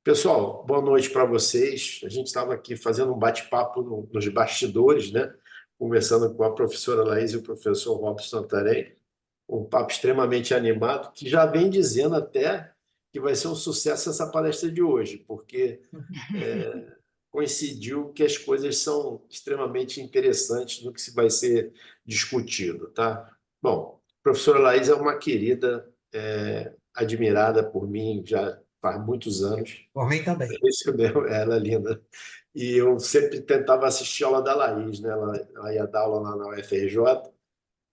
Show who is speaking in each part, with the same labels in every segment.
Speaker 1: Pessoal, boa noite para vocês. A gente estava aqui fazendo um bate-papo nos bastidores, né? Conversando com a professora Laís e o professor Robson Santarém. Um papo extremamente animado, que já vem dizendo até que vai ser um sucesso essa palestra de hoje, porque coincidiu que as coisas são extremamente interessantes no que se vai ser discutido, tá? Bom, a professora Laís é uma querida, admirada por mim já faz muitos anos.
Speaker 2: Por mim também.
Speaker 1: É isso mesmo, ela é linda. E eu sempre tentava assistir a aula da Laís, né? Ela ia dar aula lá na UFRJ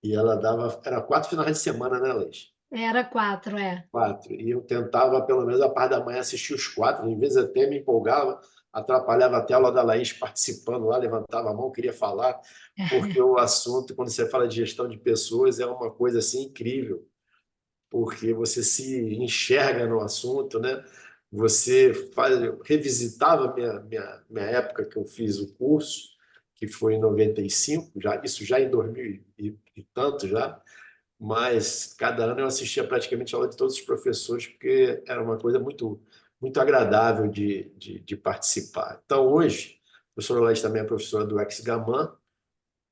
Speaker 1: e ela dava, era 4 finais de semana, né, Laís?
Speaker 3: Era 4, é.
Speaker 1: 4. E eu tentava, pelo menos, a parte da manhã assistir os 4. Às vezes até me empolgava, atrapalhava até a aula da Laís participando lá, levantava a mão, queria falar, porque o assunto, quando você fala de gestão de pessoas, é uma coisa assim incrível, porque você se enxerga no assunto, né? Você faz, eu revisitava minha época que eu fiz o curso, que foi em 95, já, isso já em 2000 e tanto já, mas cada ano eu assistia praticamente a aula de todos os professores, porque era uma coisa muito agradável de participar. Então, hoje, a professora Laís também é professora do ex-Gaman,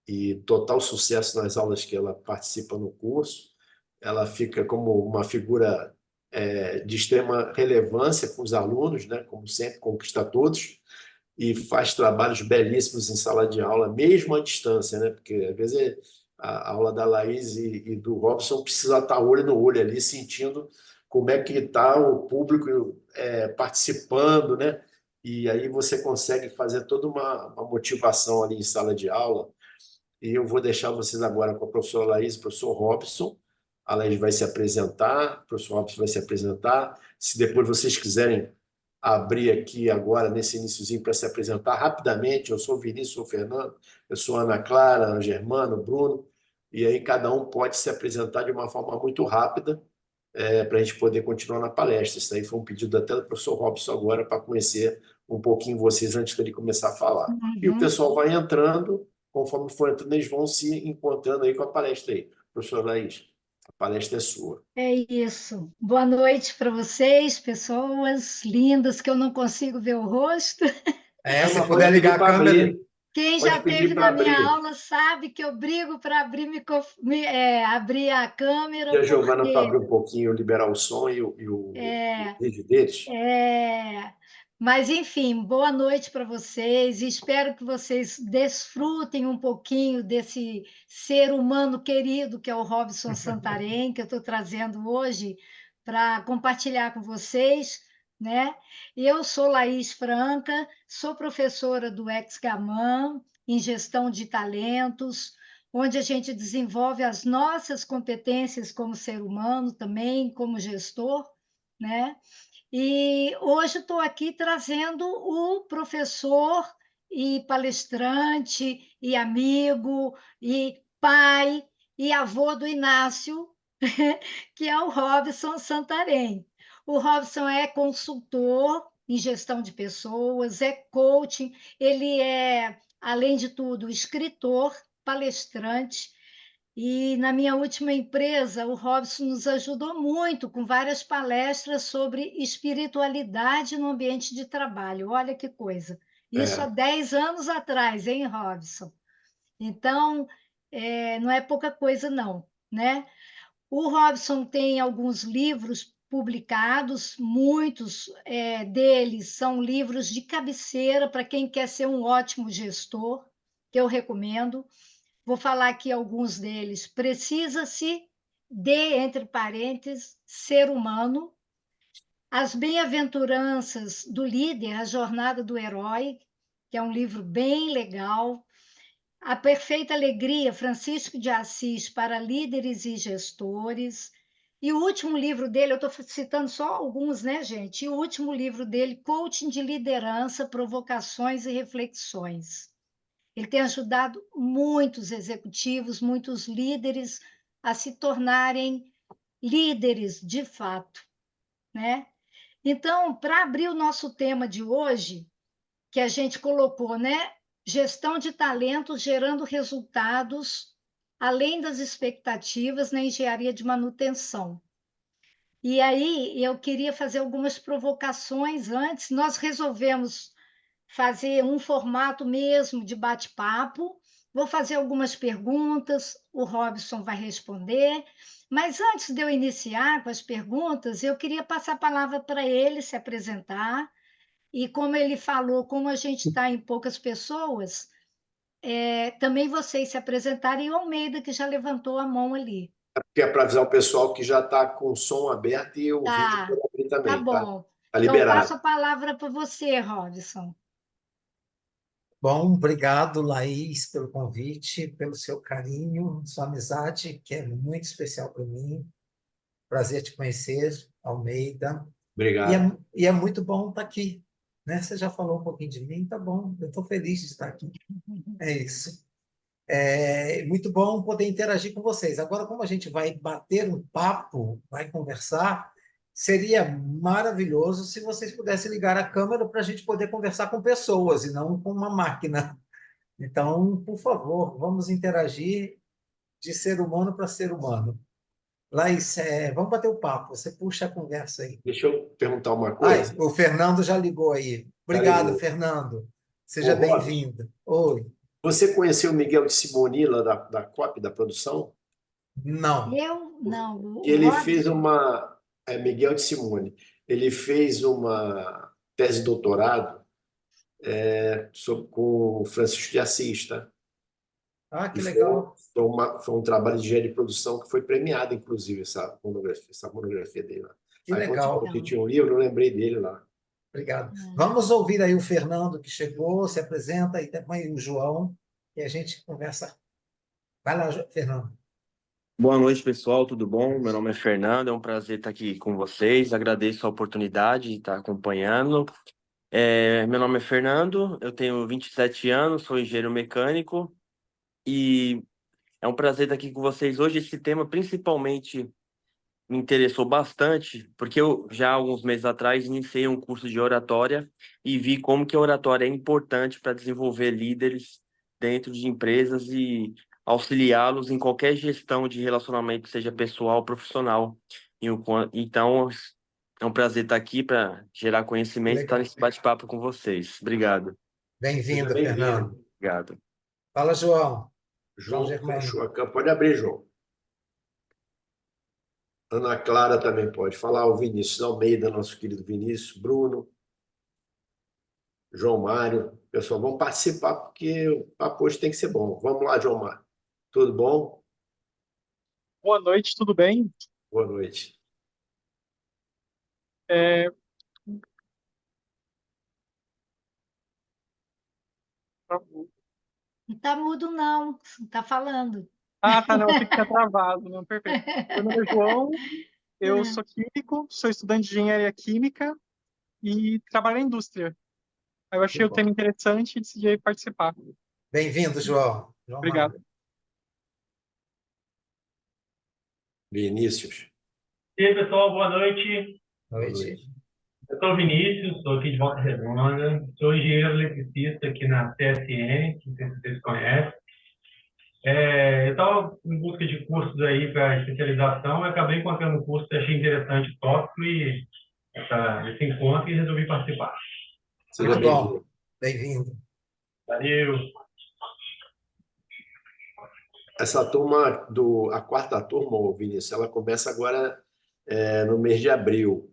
Speaker 1: e total sucesso nas aulas que ela participa no curso. Ela fica como uma figura de extrema relevância com os alunos, né? Como sempre, conquista todos, e faz trabalhos belíssimos em sala de aula, mesmo à distância, né? Porque às vezes a aula da Laís e do Robson precisa estar olho no olho ali, sentindo como é que está o público participando, né? E aí você consegue fazer toda uma motivação ali em sala de aula. E eu vou deixar vocês agora com a professora Laís e o professor Robson. A Laís vai se apresentar, o professor Robson vai se apresentar. Se depois vocês quiserem abrir aqui agora, nesse iniciozinho, para se apresentar rapidamente, eu sou o Vinícius, sou o Fernando, eu sou a Ana Clara, o Germano, o Bruno, e aí cada um pode se apresentar de uma forma muito rápida, para a gente poder continuar na palestra. Isso aí foi um pedido até do professor Robson agora, para conhecer um pouquinho vocês antes dele começar a falar. E o
Speaker 3: Uhum.
Speaker 1: pessoal vai entrando, conforme for entrando, eles vão se encontrando aí com a palestra aí. Professor Laís, a palestra é sua.
Speaker 3: É isso. Boa noite para vocês, pessoas lindas que eu não consigo ver o rosto.
Speaker 2: Se
Speaker 1: Mas
Speaker 2: puder
Speaker 1: pode pedir
Speaker 2: ligar a
Speaker 1: para
Speaker 2: câmera.
Speaker 1: abrir.
Speaker 3: Quem já
Speaker 1: Pode pedir
Speaker 3: esteve
Speaker 1: para
Speaker 3: na minha
Speaker 1: abrir.
Speaker 3: aula sabe que eu brigo para abrir, abrir a
Speaker 1: E
Speaker 3: câmera,
Speaker 1: a Giovana para
Speaker 3: porque
Speaker 1: abrir um pouquinho, liberar o som e o
Speaker 3: é,
Speaker 1: vídeo deles.
Speaker 3: é... Mas, enfim, boa noite para vocês e espero que vocês desfrutem um pouquinho desse ser humano querido que é o Robson Santarém, que eu estou trazendo hoje para compartilhar com vocês, né? Eu sou Laís Franca, sou professora do ex-Gaman em gestão de talentos, onde a gente desenvolve as nossas competências como ser humano também, como gestor, né? E hoje estou aqui trazendo o professor e palestrante e amigo e pai e avô do Inácio, que é o Robson Santarém. O Robson é consultor em gestão de pessoas, é coaching, ele é, além de tudo, escritor, palestrante, e na minha última empresa, o Robson nos ajudou muito com várias palestras sobre espiritualidade no ambiente de trabalho. Olha que coisa. Isso há
Speaker 1: É,
Speaker 3: 10 anos atrás, hein, Robson? Então, não é pouca coisa, não, né? O Robson tem alguns livros publicados, muitos deles são livros de cabeceira para quem quer ser um ótimo gestor, que eu recomendo. Vou falar aqui alguns deles. Precisa-se de, entre parênteses, ser humano. As Bem-aventuranças do Líder, a Jornada do Herói, que é um livro bem legal. A Perfeita Alegria, Francisco de Assis, para líderes e gestores. E o último livro dele, eu estou citando só alguns, né, gente? E o último livro dele, Coaching de Liderança, Provocações e Reflexões. Ele tem ajudado muitos executivos, muitos líderes a se tornarem líderes de fato, né? Então, para abrir o nosso tema de hoje, que a gente colocou, né? Gestão de talentos gerando resultados além das expectativas na engenharia de manutenção. E aí eu queria fazer algumas provocações antes. Nós resolvemos fazer um formato mesmo de bate-papo. Vou fazer algumas perguntas, o Robson vai responder. Mas antes de eu iniciar com as perguntas, eu queria passar a palavra para ele se apresentar. E como ele falou, como a gente está em poucas pessoas, também vocês se apresentarem, e o Almeida, que já levantou a mão ali.
Speaker 1: Porque é para avisar o pessoal que já está com o som aberto e o vídeo
Speaker 3: Tá,
Speaker 1: por abrir
Speaker 3: tá
Speaker 1: também, tá?
Speaker 3: bom.
Speaker 1: Tá
Speaker 3: Então, passo
Speaker 1: liberado.
Speaker 3: a palavra para você, Robson.
Speaker 2: Bom, obrigado, Laís, pelo convite, pelo seu carinho, sua amizade, que é muito especial para mim. Prazer te conhecer, Almeida. E
Speaker 1: Obrigado.
Speaker 2: é, e é muito bom estar aqui, né? Você já falou um pouquinho de mim, tá bom. Eu estou feliz de estar aqui. É isso. É muito bom poder interagir com vocês. Agora, como a gente vai bater um papo, vai conversar, seria maravilhoso se vocês pudessem ligar a câmera para a gente poder conversar com pessoas e não com uma máquina. Então, por favor, vamos interagir de ser humano para ser humano. Laís, vamos bater o papo. Você puxa a conversa aí.
Speaker 1: Deixa eu perguntar uma
Speaker 2: Ai,
Speaker 1: coisa.
Speaker 2: o Fernando já ligou aí.
Speaker 1: Já
Speaker 2: Obrigado,
Speaker 1: ligou.
Speaker 2: Fernando.
Speaker 1: Ô,
Speaker 2: Seja
Speaker 1: Robson,
Speaker 2: bem-vindo. Oi.
Speaker 1: você conheceu o Miguel de Simoni, lá da COP, da produção?
Speaker 2: Não.
Speaker 3: Eu, não, o
Speaker 1: Ele fez
Speaker 3: Robson.
Speaker 1: uma... É Miguel de Simoni. Ele fez uma tese de doutorado com o Francisco de Assis, tá?
Speaker 2: Ah,
Speaker 1: E
Speaker 2: que legal.
Speaker 1: foi um trabalho de engenharia de produção que foi premiado, inclusive, essa monografia dele lá.
Speaker 2: Que
Speaker 1: Aí, quando você falou
Speaker 2: legal.
Speaker 1: que
Speaker 3: Então,
Speaker 1: tinha um livro, eu lembrei dele lá.
Speaker 2: Obrigado.
Speaker 3: é.
Speaker 2: Vamos ouvir aí o Fernando que chegou, se apresenta, e também o João, e a gente conversa. Vai lá, Fernando.
Speaker 4: Boa noite, pessoal, tudo bom? Meu nome é Fernando, é um prazer estar aqui com vocês. Agradeço a oportunidade de estar acompanhando. Meu nome é Fernando, eu tenho 27 anos, sou engenheiro mecânico e é um prazer estar aqui com vocês hoje. Esse tema principalmente me interessou bastante, porque eu já há alguns meses atrás iniciei um curso de oratória e vi como que a oratória é importante para desenvolver líderes dentro de empresas e auxiliá-los em qualquer gestão de relacionamento, seja pessoal ou profissional. Então, é um prazer estar aqui para gerar
Speaker 2: Que
Speaker 4: conhecimento e estar
Speaker 2: legal.
Speaker 4: nesse bate-papo com vocês. Obrigado.
Speaker 1: Seja
Speaker 2: Bem-vindo,
Speaker 1: bem-vindo.
Speaker 2: Fernando.
Speaker 4: Obrigado.
Speaker 2: Fala, João. João
Speaker 1: João
Speaker 2: Germano.
Speaker 1: fechou a câmera. Pode abrir, João. Ana Clara também pode falar. O Vinícius Almeida, nosso querido Vinícius. Bruno, João Mário. Pessoal, vamos participar porque o papo hoje tem que ser bom. Vamos lá, João Mário. Tudo bom?
Speaker 5: Boa noite, tudo bem?
Speaker 1: Boa noite.
Speaker 5: É,
Speaker 3: Não está mudo, não, está falando.
Speaker 5: tá, não, achei que tinha travado, não, perfeito. Meu nome é João, eu
Speaker 3: É.
Speaker 5: sou químico, sou estudante de engenharia química e trabalho na indústria. Aí eu
Speaker 2: Que
Speaker 5: achei o
Speaker 2: bom.
Speaker 5: tema interessante e decidi participar.
Speaker 2: Bem-vindo, João. João
Speaker 5: Obrigado.
Speaker 2: Mário.
Speaker 1: Vinícius,
Speaker 6: E aí, pessoal, boa noite.
Speaker 1: boa
Speaker 2: Noite.
Speaker 1: noite.
Speaker 6: Eu sou o Vinícius, estou aqui de Volta Redonda. Sou engenheiro eletricista aqui na CSN, que não sei se vocês conhecem. Eu estava em busca de cursos aí para especialização, eu acabei encontrando um curso que achei interessante o tópico e esse encontro e resolvi participar.
Speaker 1: Seja
Speaker 2: Muito bom.
Speaker 1: bem-vindo.
Speaker 2: Bem-vindo.
Speaker 6: Valeu!
Speaker 1: Essa turma, a quarta turma, ô Vinícius, ela começa agora no mês de abril.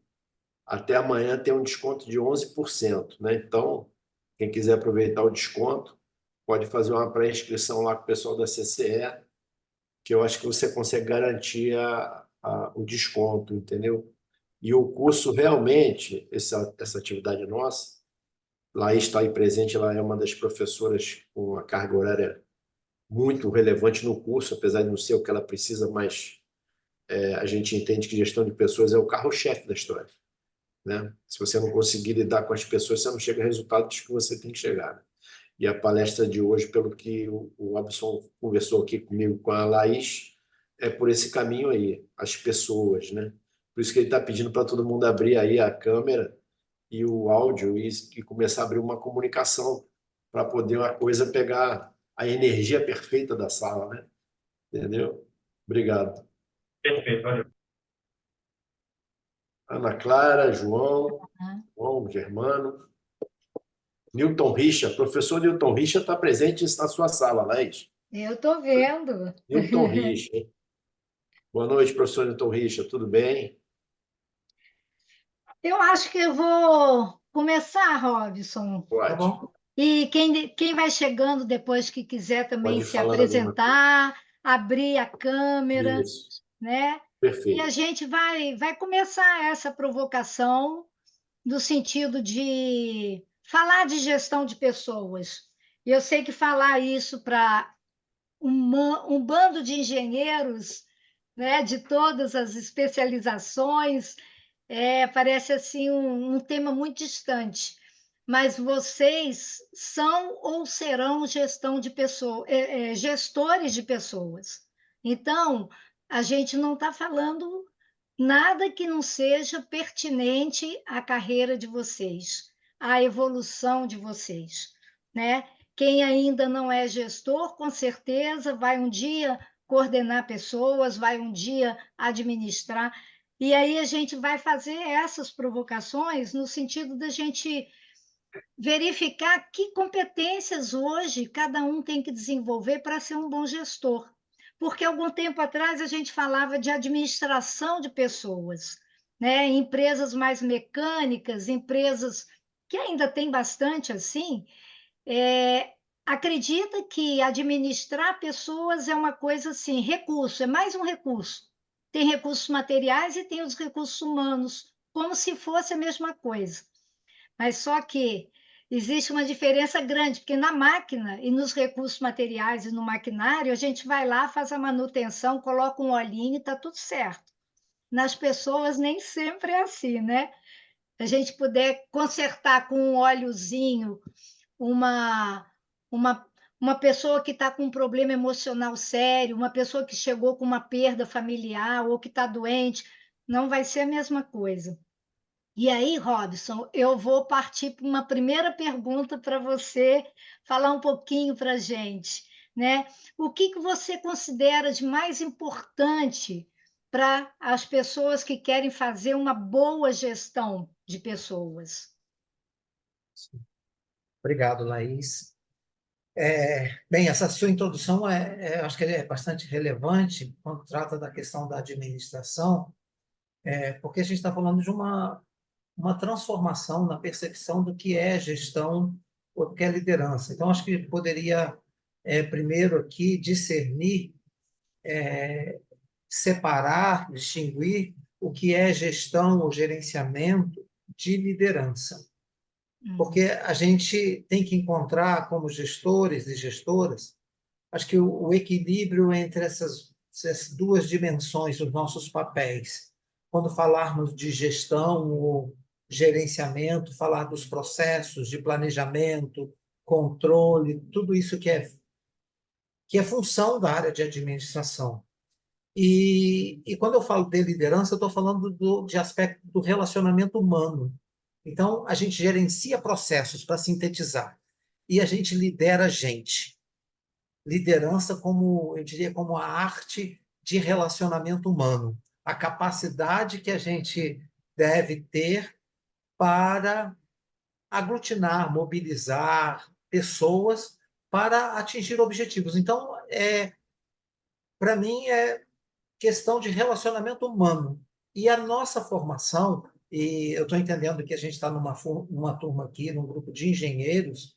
Speaker 1: Até amanhã tem um desconto de 11%, né? Então, quem quiser aproveitar o desconto, pode fazer uma pré-inscrição lá com o pessoal da CCE, que eu acho que você consegue garantir o desconto, entendeu? E o curso realmente, essa atividade nossa, Laís está aí presente, ela é uma das professoras com uma carga horária muito relevante no curso, apesar de não ser o que ela precisa, mas a gente entende que gestão de pessoas é o carro-chefe da história, né? Se você não conseguir lidar com as pessoas, você não chega a resultados que você tem que chegar, né? E a palestra de hoje, pelo que o Robson conversou aqui comigo, com a Laís, é por esse caminho aí, as pessoas, né? Por isso que ele está pedindo para todo mundo abrir aí a câmera e o áudio e começar a abrir uma comunicação para poder uma coisa pegar a energia perfeita da sala, né? Entendeu? Obrigado.
Speaker 6: Perfeito, valeu.
Speaker 1: Ana Clara, João Germano, Newton Richa. Professor Newton Richa está presente na sua sala, Laís.
Speaker 3: Eu estou vendo.
Speaker 1: Newton Richa. Boa noite, professor Newton Richa. Tudo bem?
Speaker 3: Eu acho que eu vou começar, Robson.
Speaker 2: Tá
Speaker 1: Pode.
Speaker 2: bom?
Speaker 3: E quem vai chegando depois que quiser também
Speaker 1: Pode ir
Speaker 3: se
Speaker 1: falando alguma coisa.
Speaker 3: apresentar, abrir a câmera,
Speaker 1: Isso.
Speaker 3: né? E a
Speaker 1: Perfeito.
Speaker 3: gente vai começar essa provocação no sentido de falar de gestão de pessoas. E eu sei que falar isso para um bando de engenheiros, né, de todas as especializações, parece assim um tema muito distante. Mas vocês são ou serão gestores de pessoas. Então, a gente não está falando nada que não seja pertinente à carreira de vocês, à evolução de vocês, né? Quem ainda não é gestor, com certeza vai um dia coordenar pessoas, vai um dia administrar, e aí a gente vai fazer essas provocações no sentido da gente verificar que competências hoje cada um tem que desenvolver para ser um bom gestor. Porque algum tempo atrás a gente falava de administração de pessoas, né? Empresas mais mecânicas, empresas que ainda tem bastante assim, acredita que administrar pessoas é uma coisa assim, recurso, é mais um recurso. Tem recursos materiais e tem os recursos humanos, como se fosse a mesma coisa. Mas só que existe uma diferença grande, porque na máquina e nos recursos materiais e no maquinário, a gente vai lá, faz a manutenção, coloca um olhinho e está tudo certo. Nas pessoas nem sempre é assim, né? Se a gente puder consertar com um óleozinho uma, uma, uma pessoa que está com um problema emocional sério, uma pessoa que chegou com uma perda familiar ou que está doente, não vai ser a mesma coisa. E aí, Robson, eu vou partir para uma primeira pergunta para você falar um pouquinho para a gente, né? O que você considera de mais importante para as pessoas que querem fazer uma boa gestão de pessoas?
Speaker 2: Obrigado, Laís. Bem, essa sua introdução acho que é bastante relevante quando trata da questão da administração, porque a gente está falando de uma transformação na percepção do que é gestão ou do que é liderança. Então, acho que poderia, primeiro aqui, discernir, separar, distinguir o que é gestão ou gerenciamento de liderança. Porque a gente tem que encontrar, como gestores e gestoras, acho que o equilíbrio entre essas duas dimensões dos nossos papéis. Quando falarmos de gestão ou gerenciamento, falar dos processos de planejamento, controle, tudo isso que é função da área de administração. E quando eu falo de liderança, eu estou falando de aspecto do relacionamento humano. Então, a gente gerencia processos, para sintetizar, e a gente lidera gente. Liderança como, eu diria, como a arte de relacionamento humano, a capacidade que a gente deve ter para aglutinar, mobilizar pessoas para atingir objetivos. Então, para mim, é questão de relacionamento humano. E a nossa formação, e eu estou entendendo que a gente está numa turma aqui, num grupo de engenheiros,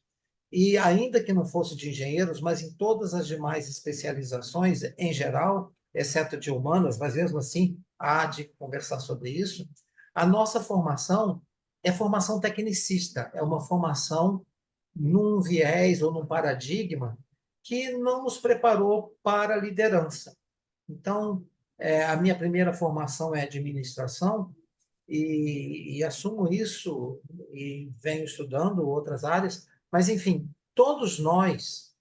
Speaker 2: e ainda que não fosse de engenheiros, mas em todas as demais especializações, em geral, exceto de humanas, mas mesmo assim há de conversar sobre isso, a nossa formação é formação tecnicista, é uma formação num viés ou num paradigma que não nos preparou para a liderança. Então, a minha primeira formação é administração e assumo isso e venho estudando outras áreas, mas, enfim, todos nós,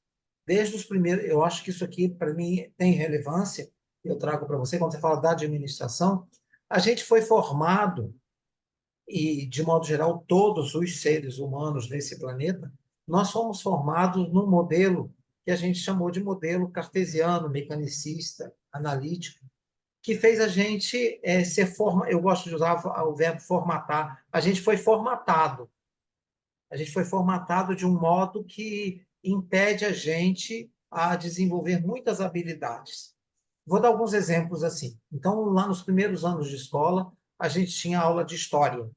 Speaker 2: desde os primeiros, eu acho que isso aqui, para mim, tem relevância, eu trago para você, quando você fala da administração, a gente foi formado, e, de modo geral, todos os seres humanos desse planeta, nós fomos formados num modelo que a gente chamou de modelo cartesiano, mecanicista, analítico. que fez a gente eu gosto de usar o verbo formatar, a gente foi formatado. A gente foi formatado de um modo que impede a gente a desenvolver muitas habilidades. Vou dar alguns exemplos assim. Então, lá nos primeiros anos de escola, a gente tinha aula de história.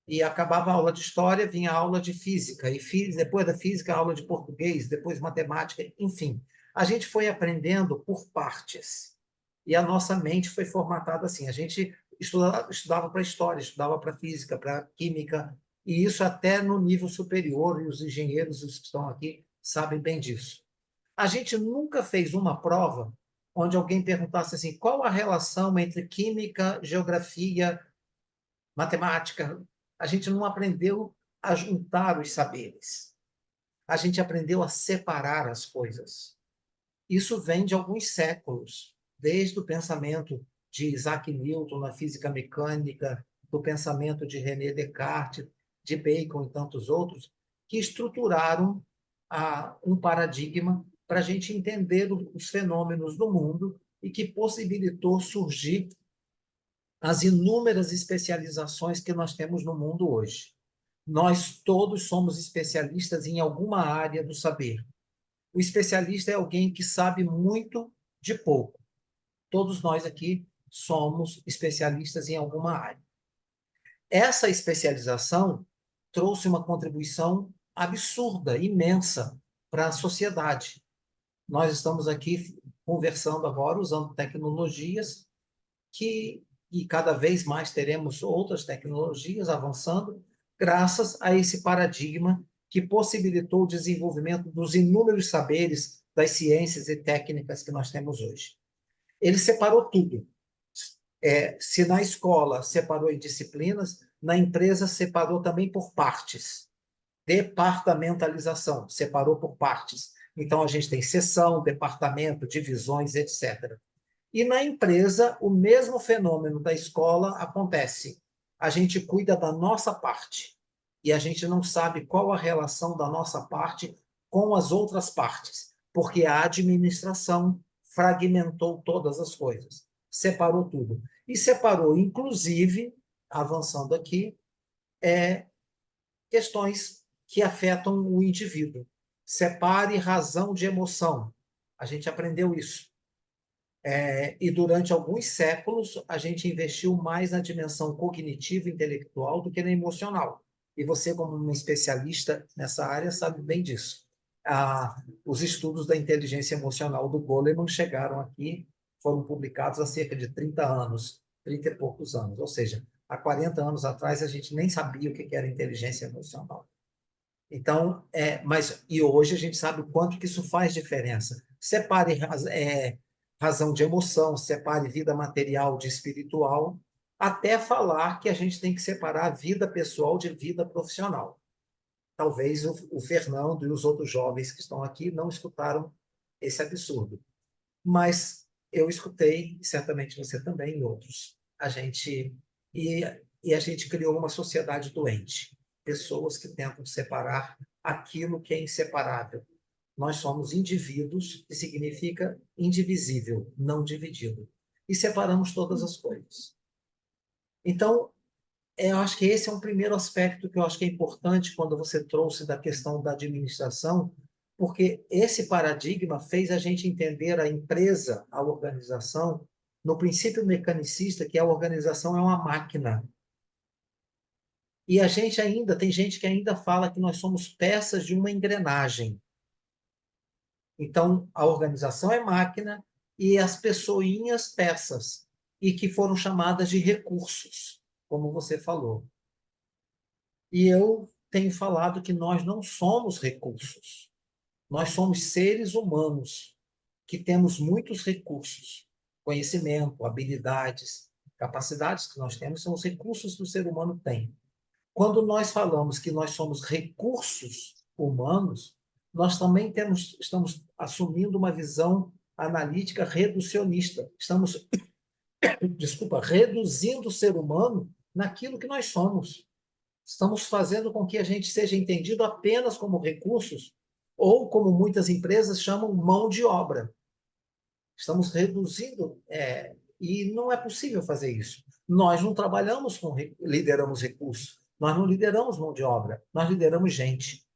Speaker 2: E acabava a aula de história, vinha a aula de física. E depois da física, a aula de português, depois matemática, enfim. A gente foi aprendendo por partes. E a nossa mente foi formatada assim. A gente estudava para história, estudava para física, para química, e isso até no nível superior, e os engenheiros os que estão aqui sabem bem disso. A gente nunca fez uma prova onde alguém perguntasse assim, qual a relação entre química, geografia, matemática? A gente não aprendeu a juntar os saberes. A gente aprendeu a separar as coisas. Isso vem de alguns séculos, desde o pensamento de Isaac Newton na física mecânica, do pensamento de René Descartes, de Bacon e tantos outros, que estruturaram um paradigma para a gente entender os fenômenos do mundo e que possibilitou surgir as inúmeras especializações que nós temos no mundo hoje. Nós todos somos especialistas em alguma área do saber. O especialista é alguém que sabe muito de pouco. Todos nós aqui somos especialistas em alguma área. Essa especialização trouxe uma contribuição absurda, imensa, para a sociedade. Nós estamos aqui conversando agora usando tecnologias e cada vez mais teremos outras tecnologias avançando, graças a esse paradigma que possibilitou o desenvolvimento dos inúmeros saberes das ciências e técnicas que nós temos hoje. Ele separou tudo. Se na escola separou em disciplinas, na empresa separou também por partes. Departamentalização, separou por partes. Então, a gente tem seção, departamento, divisões, etc. E na empresa, o mesmo fenômeno da escola acontece. A gente cuida da nossa parte e a gente não sabe qual a relação da nossa parte com as outras partes, porque a administração fragmentou todas as coisas, separou tudo. E separou, inclusive, avançando aqui, questões que afetam o indivíduo. Separe razão de emoção. A gente aprendeu isso. E durante alguns séculos, a gente investiu mais na dimensão cognitiva e intelectual do que na emocional. E você, como uma especialista nessa área, sabe bem disso. Os estudos da inteligência emocional do Goleman chegaram aqui, foram publicados há cerca de 30 anos, 30 e poucos anos. Ou seja, há 40 anos atrás, a gente nem sabia o que era inteligência emocional. Então, e hoje a gente sabe o quanto que isso faz diferença. Separe razão de emoção, separe vida material de espiritual, até falar que a gente tem que separar a vida pessoal de vida profissional. Talvez o Fernando e os outros jovens que estão aqui não escutaram esse absurdo. Mas eu escutei, certamente você também e outros. A gente criou uma sociedade doente. Pessoas que tentam separar aquilo que é inseparável. Nós somos indivíduos, que significa indivisível, não dividido. E separamos todas as coisas. Então, eu acho que esse é um primeiro aspecto que eu acho que é importante quando você trouxe da questão da administração, porque esse paradigma fez a gente entender a empresa, a organização, no princípio mecanicista, que a organização é uma máquina. E tem gente que ainda fala que nós somos peças de uma engrenagem. Então, a organização é máquina e as pessoinhas peças, e que foram chamadas de recursos, como você falou. E eu tenho falado que nós não somos recursos. Nós somos seres humanos que temos muitos recursos, conhecimento, habilidades, capacidades que nós temos, são os recursos que o ser humano tem. Quando nós falamos que nós somos recursos humanos, nós também estamos assumindo uma visão analítica reducionista. Estamos, reduzindo o ser humano naquilo que nós somos. Estamos fazendo com que a gente seja entendido apenas como recursos, ou como muitas empresas chamam, mão de obra. Estamos reduzindo E não é possível fazer isso. Nós não trabalhamos lideramos recursos, nós não lideramos mão de obra, nós lideramos gente.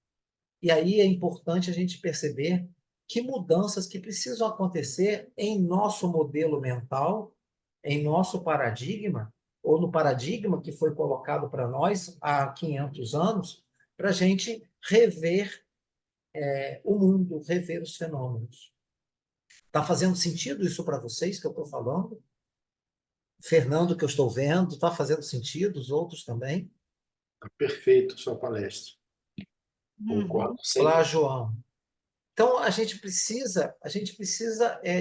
Speaker 2: E aí é importante a gente perceber que mudanças que precisam acontecer em nosso modelo mental, em nosso paradigma, ou no paradigma que foi colocado para nós há 500 anos, para a gente rever o mundo, rever os fenômenos. Está fazendo sentido isso para vocês que eu estou falando? Fernando, que eu estou vendo, está fazendo sentido? Os outros também?
Speaker 1: Tá perfeito a sua palestra. Concordo
Speaker 2: Olá,
Speaker 1: 100%.
Speaker 2: João. Então, a gente precisa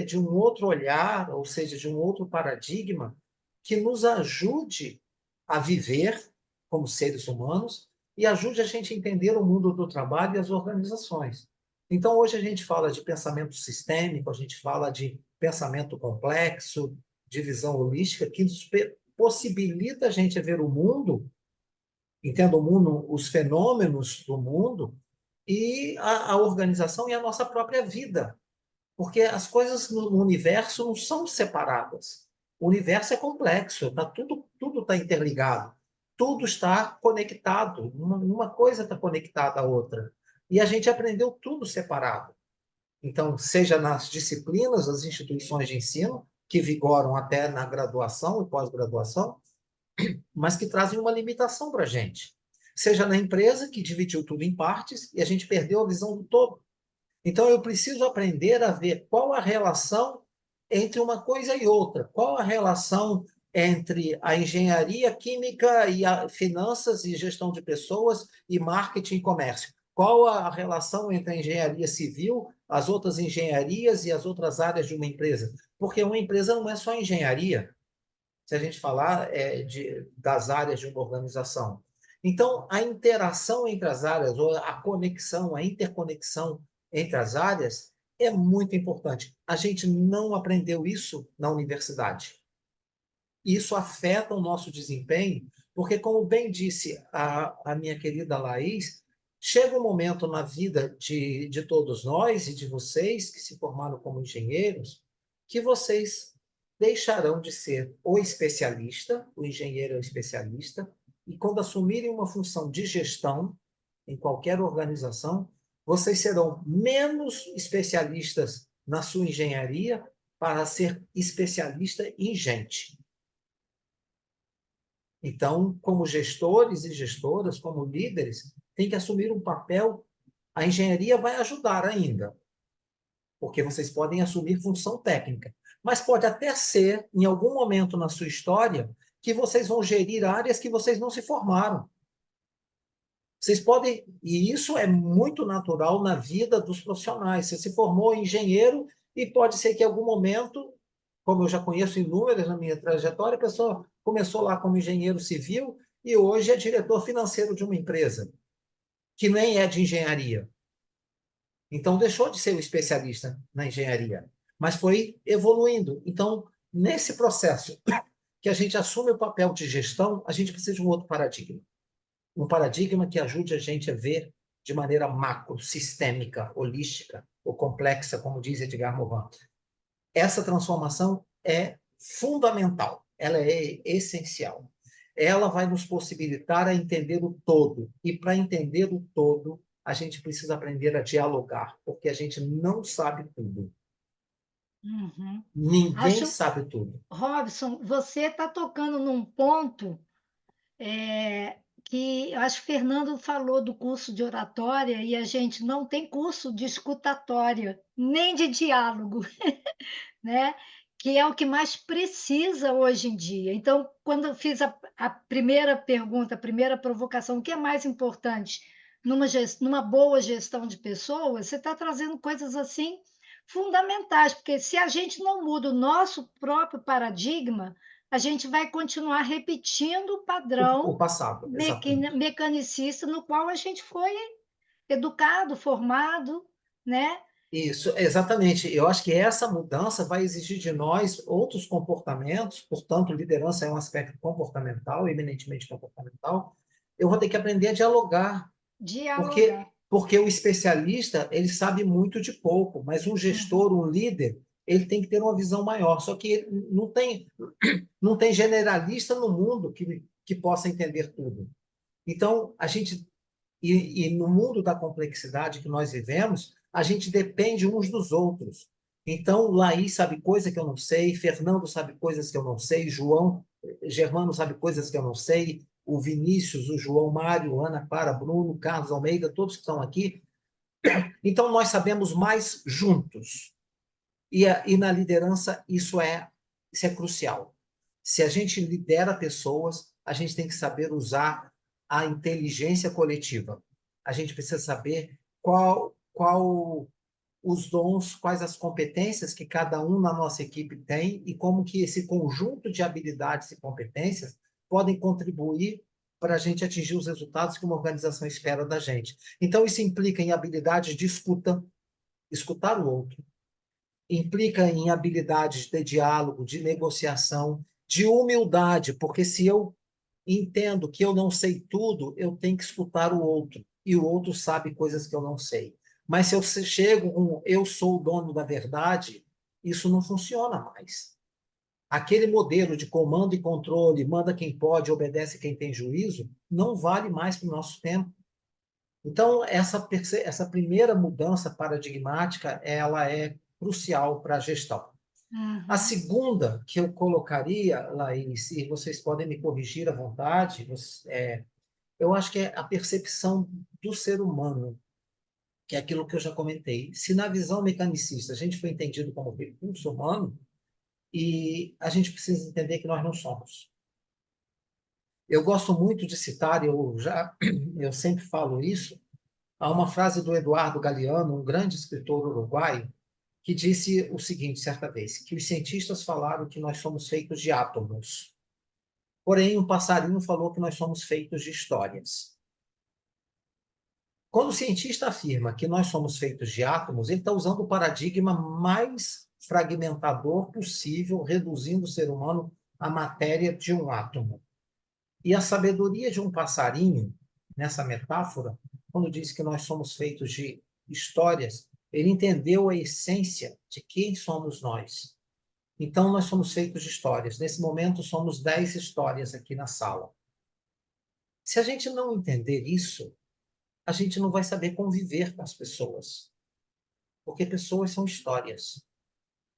Speaker 2: de um outro olhar, ou seja, de um outro paradigma que nos ajude a viver como seres humanos e ajude a gente a entender o mundo do trabalho e as organizações. Então, hoje a gente fala de pensamento sistêmico, a gente fala de pensamento complexo, de visão holística, que nos possibilita a gente ver o mundo, entenda o mundo, os fenômenos do mundo, e a organização e a nossa própria vida. Porque as coisas no universo não são separadas. O universo é complexo, tudo está interligado. Tudo está conectado. Uma coisa está conectada à outra. E a gente aprendeu tudo separado. Então, seja nas disciplinas, as instituições de ensino, que vigoram até na graduação e pós-graduação, mas que trazem uma limitação para a gente. Seja na empresa, que dividiu tudo em partes, e a gente perdeu a visão do todo. Então, eu preciso aprender a ver qual a relação entre uma coisa e outra. Qual a relação entre a engenharia química e a finanças e gestão de pessoas e marketing e comércio? Qual a relação entre a engenharia civil, as outras engenharias e as outras áreas de uma empresa? Porque uma empresa não é só engenharia, se a gente falar das áreas de uma organização. Então, a interação entre as áreas, ou a conexão, a interconexão entre as áreas é muito importante. A gente não aprendeu isso na universidade. Isso afeta o nosso desempenho, porque, como bem disse a minha querida Laís, chega um momento na vida de todos nós e de vocês que se formaram como engenheiros, que vocês deixarão de ser o especialista, o engenheiro é o especialista, e quando assumirem uma função de gestão em qualquer organização, vocês serão menos especialistas na sua engenharia para ser especialista em gente. Então, como gestores e gestoras, como líderes, tem que assumir um papel. A engenharia vai ajudar ainda, porque vocês podem assumir função técnica. Mas pode até ser, em algum momento na sua história, que vocês vão gerir áreas que vocês não se formaram. Vocês podem, e isso é muito natural na vida dos profissionais. Você se formou engenheiro e pode ser que em algum momento, como eu já conheço inúmeras na minha trajetória, a pessoa começou lá como engenheiro civil e hoje é diretor financeiro de uma empresa, que nem é de engenharia. Então, deixou de ser o especialista na engenharia, mas foi evoluindo. Então, nesse processo que a gente assume o papel de gestão, a gente precisa de um outro paradigma. Um paradigma que ajude a gente a ver de maneira macro, sistêmica, holística ou complexa, como diz Edgar Morin. Essa transformação é fundamental, ela é essencial. Ela vai nos possibilitar a entender o todo. E para entender o todo, a gente precisa aprender a dialogar, porque a gente não sabe tudo. Ninguém sabe tudo.
Speaker 3: Robson, você está tocando num ponto que eu acho que o Fernando falou do curso de oratória e a gente não tem curso de escutatória, nem de diálogo, né? Que é o que mais precisa hoje em dia. Então, quando eu fiz a primeira pergunta, a primeira provocação, o que é mais importante numa boa gestão de pessoas, você está trazendo coisas assim fundamentais, porque se a gente não muda o nosso próprio paradigma, a gente vai continuar repetindo o padrão
Speaker 2: O passado, exatamente.
Speaker 3: mecanicista no qual a gente foi educado, formado, né?
Speaker 2: Isso, exatamente. Eu acho que essa mudança vai exigir de nós outros comportamentos, portanto, liderança é um aspecto comportamental, eminentemente comportamental. Eu vou ter que aprender a dialogar, porque o especialista, ele sabe muito de pouco, mas um gestor, um líder, ele tem que ter uma visão maior. Só que não tem generalista no mundo que possa entender tudo. Então, e no mundo da complexidade que nós vivemos, a gente depende uns dos outros. Então, Laís sabe coisa que eu não sei, Fernando sabe coisas que eu não sei, Germano sabe coisas que eu não sei, o Vinícius, o João Mário, Ana Clara, Bruno, Carlos Almeida, todos que estão aqui. Então, nós sabemos mais juntos. E na liderança, isso é crucial. Se a gente lidera pessoas, a gente tem que saber usar a inteligência coletiva. A gente precisa saber qual os dons, quais as competências que cada um na nossa equipe tem e como que esse conjunto de habilidades e competências podem contribuir para a gente atingir os resultados que uma organização espera da gente. Então, isso implica em habilidades de escutar o outro, implica em habilidades de diálogo, de negociação, de humildade, porque se eu entendo que eu não sei tudo, eu tenho que escutar o outro, e o outro sabe coisas que eu não sei. Mas se eu chego com eu sou o dono da verdade, isso não funciona mais. Aquele modelo de comando e controle, manda quem pode, obedece quem tem juízo, não vale mais para o nosso tempo. Então, essa primeira mudança paradigmática, ela é crucial para a gestão. A segunda que eu colocaria, Laís, e vocês podem me corrigir à vontade, eu acho que é a percepção do ser humano, que é aquilo que eu já comentei. Se na visão mecanicista a gente foi entendido como recurso humano, e a gente precisa entender que nós não somos. Eu gosto muito de citar, eu sempre falo isso, há uma frase do Eduardo Galeano, um grande escritor uruguaio, que disse o seguinte, certa vez, que os cientistas falaram que nós somos feitos de átomos. Porém, um passarinho falou que nós somos feitos de histórias. Quando o cientista afirma que nós somos feitos de átomos, ele está usando o paradigma mais fragmentador possível, reduzindo o ser humano à matéria de um átomo. E a sabedoria de um passarinho, nessa metáfora, quando diz que nós somos feitos de histórias, ele entendeu a essência de quem somos nós. Então, nós somos feitos de histórias. Nesse momento, somos 10 histórias aqui na sala. Se a gente não entender isso, a gente não vai saber conviver com as pessoas. Porque pessoas são histórias.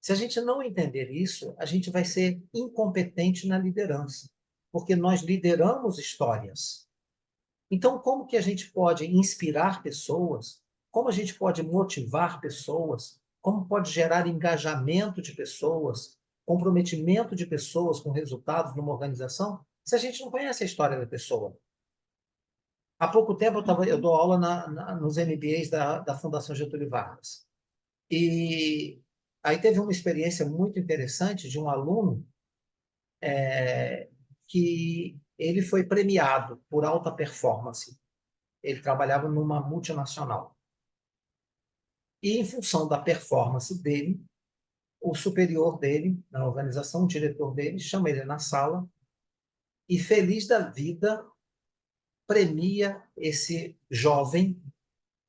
Speaker 2: Se a gente não entender isso, a gente vai ser incompetente na liderança. Porque nós lideramos histórias. Então, como que a gente pode inspirar pessoas? Como a gente pode motivar pessoas? Como pode gerar engajamento de pessoas, comprometimento de pessoas com resultados numa organização, se a gente não conhece a história da pessoa? Há pouco tempo eu dou aula nos MBAs da Fundação Getúlio Vargas. E aí teve uma experiência muito interessante de um aluno que ele foi premiado por alta performance. Ele trabalhava numa multinacional. E, em função da performance dele, o superior dele, na organização, o diretor dele, chama ele na sala e, feliz da vida, premia esse jovem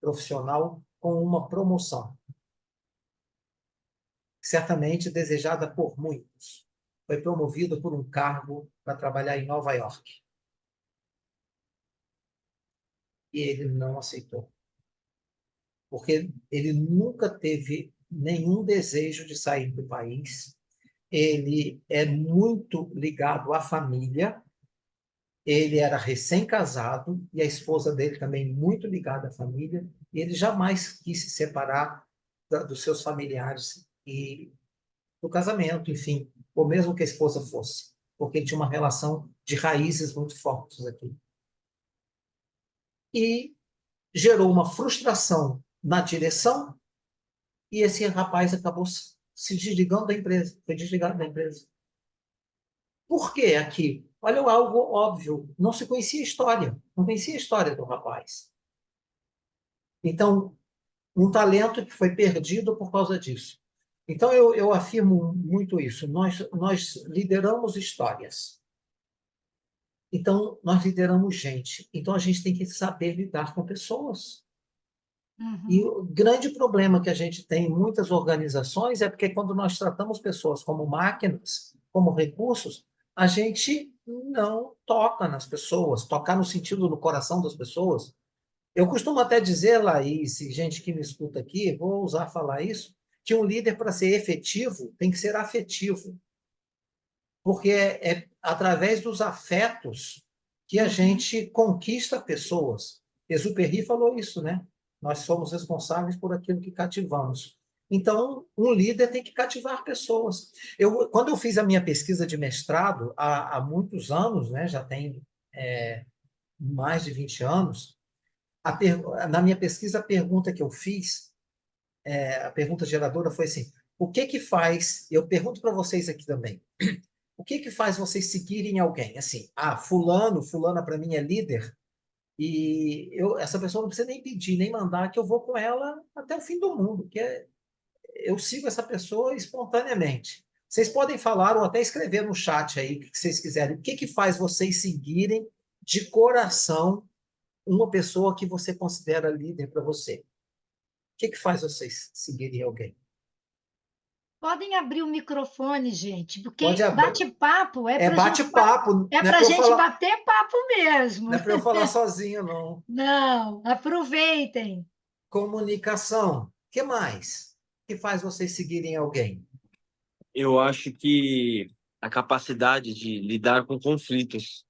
Speaker 2: profissional com uma promoção, certamente desejada por muitos. Foi promovido por um cargo para trabalhar em Nova York. E ele não aceitou. Porque ele nunca teve nenhum desejo de sair do país. Ele é muito ligado à família. Ele era recém-casado e a esposa dele também muito ligada à família. E ele jamais quis se separar dos seus familiares e do casamento, enfim, ou mesmo que a esposa fosse, porque ele tinha uma relação de raízes muito fortes aqui. E gerou uma frustração na direção e esse rapaz acabou se desligando da empresa, foi desligado da empresa. Por que aqui? Olha, algo óbvio, não se conhecia a história, não conhecia a história do rapaz. Então, um talento que foi perdido por causa disso. Então, eu afirmo muito isso, nós lideramos histórias. Então, nós lideramos gente. Então, a gente tem que saber lidar com pessoas. E
Speaker 3: Uhum.
Speaker 2: o grande problema que a gente tem em muitas organizações é porque quando nós tratamos pessoas como máquinas, como recursos, a gente não toca nas pessoas, tocar no sentido do coração das pessoas. Eu costumo até dizer, Laís, e gente que me escuta aqui, vou usar falar isso, que um líder, para ser efetivo, tem que ser afetivo, porque é através dos afetos que a
Speaker 3: Uhum.
Speaker 2: gente conquista pessoas. Exupéry falou isso, né? Nós somos responsáveis por aquilo que cativamos. Então, um líder tem que cativar pessoas. Quando eu fiz a minha pesquisa de mestrado, há muitos anos, né? Já tem mais de 20 anos, na minha pesquisa, a pergunta que eu fiz, a pergunta geradora foi assim: o que que faz? Eu pergunto para vocês aqui também. O que que faz vocês seguirem alguém? Assim, fulana para mim é líder, e essa pessoa não precisa nem pedir, nem mandar, que eu vou com ela até o fim do mundo, eu sigo essa pessoa espontaneamente. Vocês podem falar ou até escrever no chat aí o que vocês quiserem. O que que faz vocês seguirem de coração uma pessoa que você considera líder para você? O que que faz vocês seguirem alguém?
Speaker 3: Podem abrir o microfone, gente,
Speaker 2: Pode
Speaker 3: porque
Speaker 2: abrir.
Speaker 3: bate-papo é
Speaker 2: É
Speaker 3: para gente,
Speaker 2: bate-papo,
Speaker 3: é
Speaker 2: não é
Speaker 3: para
Speaker 2: para eu
Speaker 3: gente
Speaker 2: falar,
Speaker 3: bater papo mesmo.
Speaker 2: não é para eu falar sozinho, não.
Speaker 3: Não, aproveitem.
Speaker 2: Comunicação. O que mais? O que faz vocês seguirem alguém?
Speaker 4: Eu acho que a capacidade de lidar com conflitos,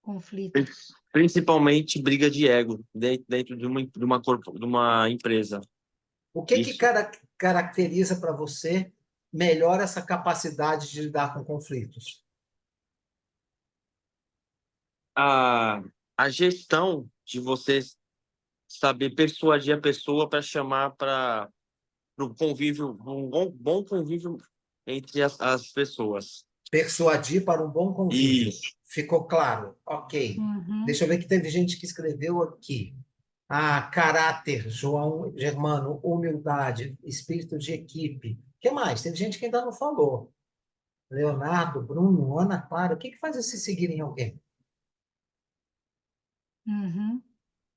Speaker 3: Conflitos.
Speaker 4: principalmente briga de ego, dentro de uma empresa.
Speaker 2: O que que
Speaker 4: Isso,
Speaker 2: caracteriza para você melhor essa capacidade de lidar com conflitos?
Speaker 4: a, a gestão de você saber persuadir a pessoa para chamar para o convívio, um bom convívio entre as pessoas.
Speaker 2: Persuadir para um bom convívio.
Speaker 4: Isso.
Speaker 2: Ficou claro? Ok.
Speaker 3: Uhum.
Speaker 2: Deixa eu ver que teve gente que escreveu aqui. Caráter, João Germano, humildade, espírito de equipe. O que mais? Teve gente que ainda não falou. Leonardo, Bruno, Ana Clara. O que que faz vocês seguirem alguém?
Speaker 3: Uhum.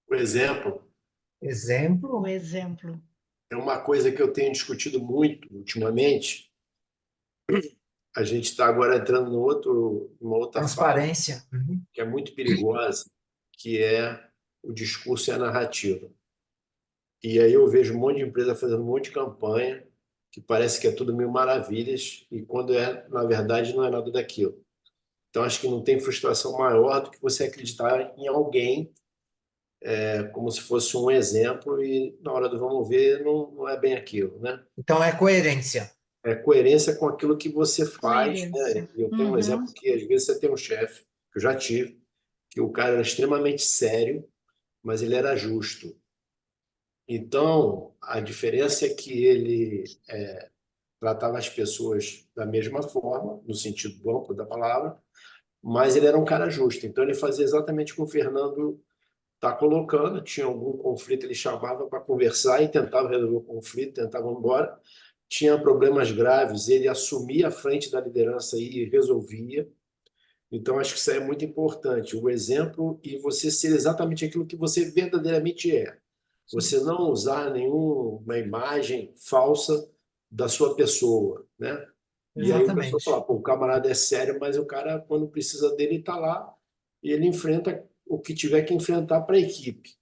Speaker 1: Por exemplo,
Speaker 3: O
Speaker 2: Exemplo,
Speaker 3: exemplo.
Speaker 1: é uma coisa que eu tenho discutido muito ultimamente. A gente está agora entrando numa outra fase
Speaker 2: transparência. Uhum.
Speaker 1: que é muito perigosa, que é o discurso e a narrativa. E aí eu vejo um monte de empresa fazendo um monte de campanha, que parece que é tudo mil maravilhas, e quando na verdade, não é nada daquilo. Então, acho que não tem frustração maior do que você acreditar em alguém como se fosse um exemplo, e na hora do vamos ver, não é bem aquilo, né?
Speaker 2: Então, é coerência.
Speaker 1: É coerência com aquilo que você faz, né?
Speaker 3: Coerência.
Speaker 1: Eu tenho um
Speaker 3: Uhum.
Speaker 1: exemplo que, às vezes, você tem um chefe, que eu já tive, que o cara era extremamente sério, mas ele era justo. Então, a diferença é que ele tratava as pessoas da mesma forma, no sentido amplo da palavra, mas ele era um cara justo. Então, ele fazia exatamente o que o Fernando está colocando. Tinha algum conflito, ele chamava para conversar e tentava resolver o conflito, tentava ir embora. Tinha problemas graves, ele assumia a frente da liderança e resolvia. Então, acho que isso aí é muito importante. O exemplo e você ser exatamente aquilo que você verdadeiramente é. Você não usar nenhuma imagem falsa da sua pessoa, né? E aí o pessoal fala,
Speaker 2: Exatamente.
Speaker 1: pô, o camarada é sério, mas o cara, quando precisa dele, está lá e ele enfrenta o que tiver que enfrentar para a equipe.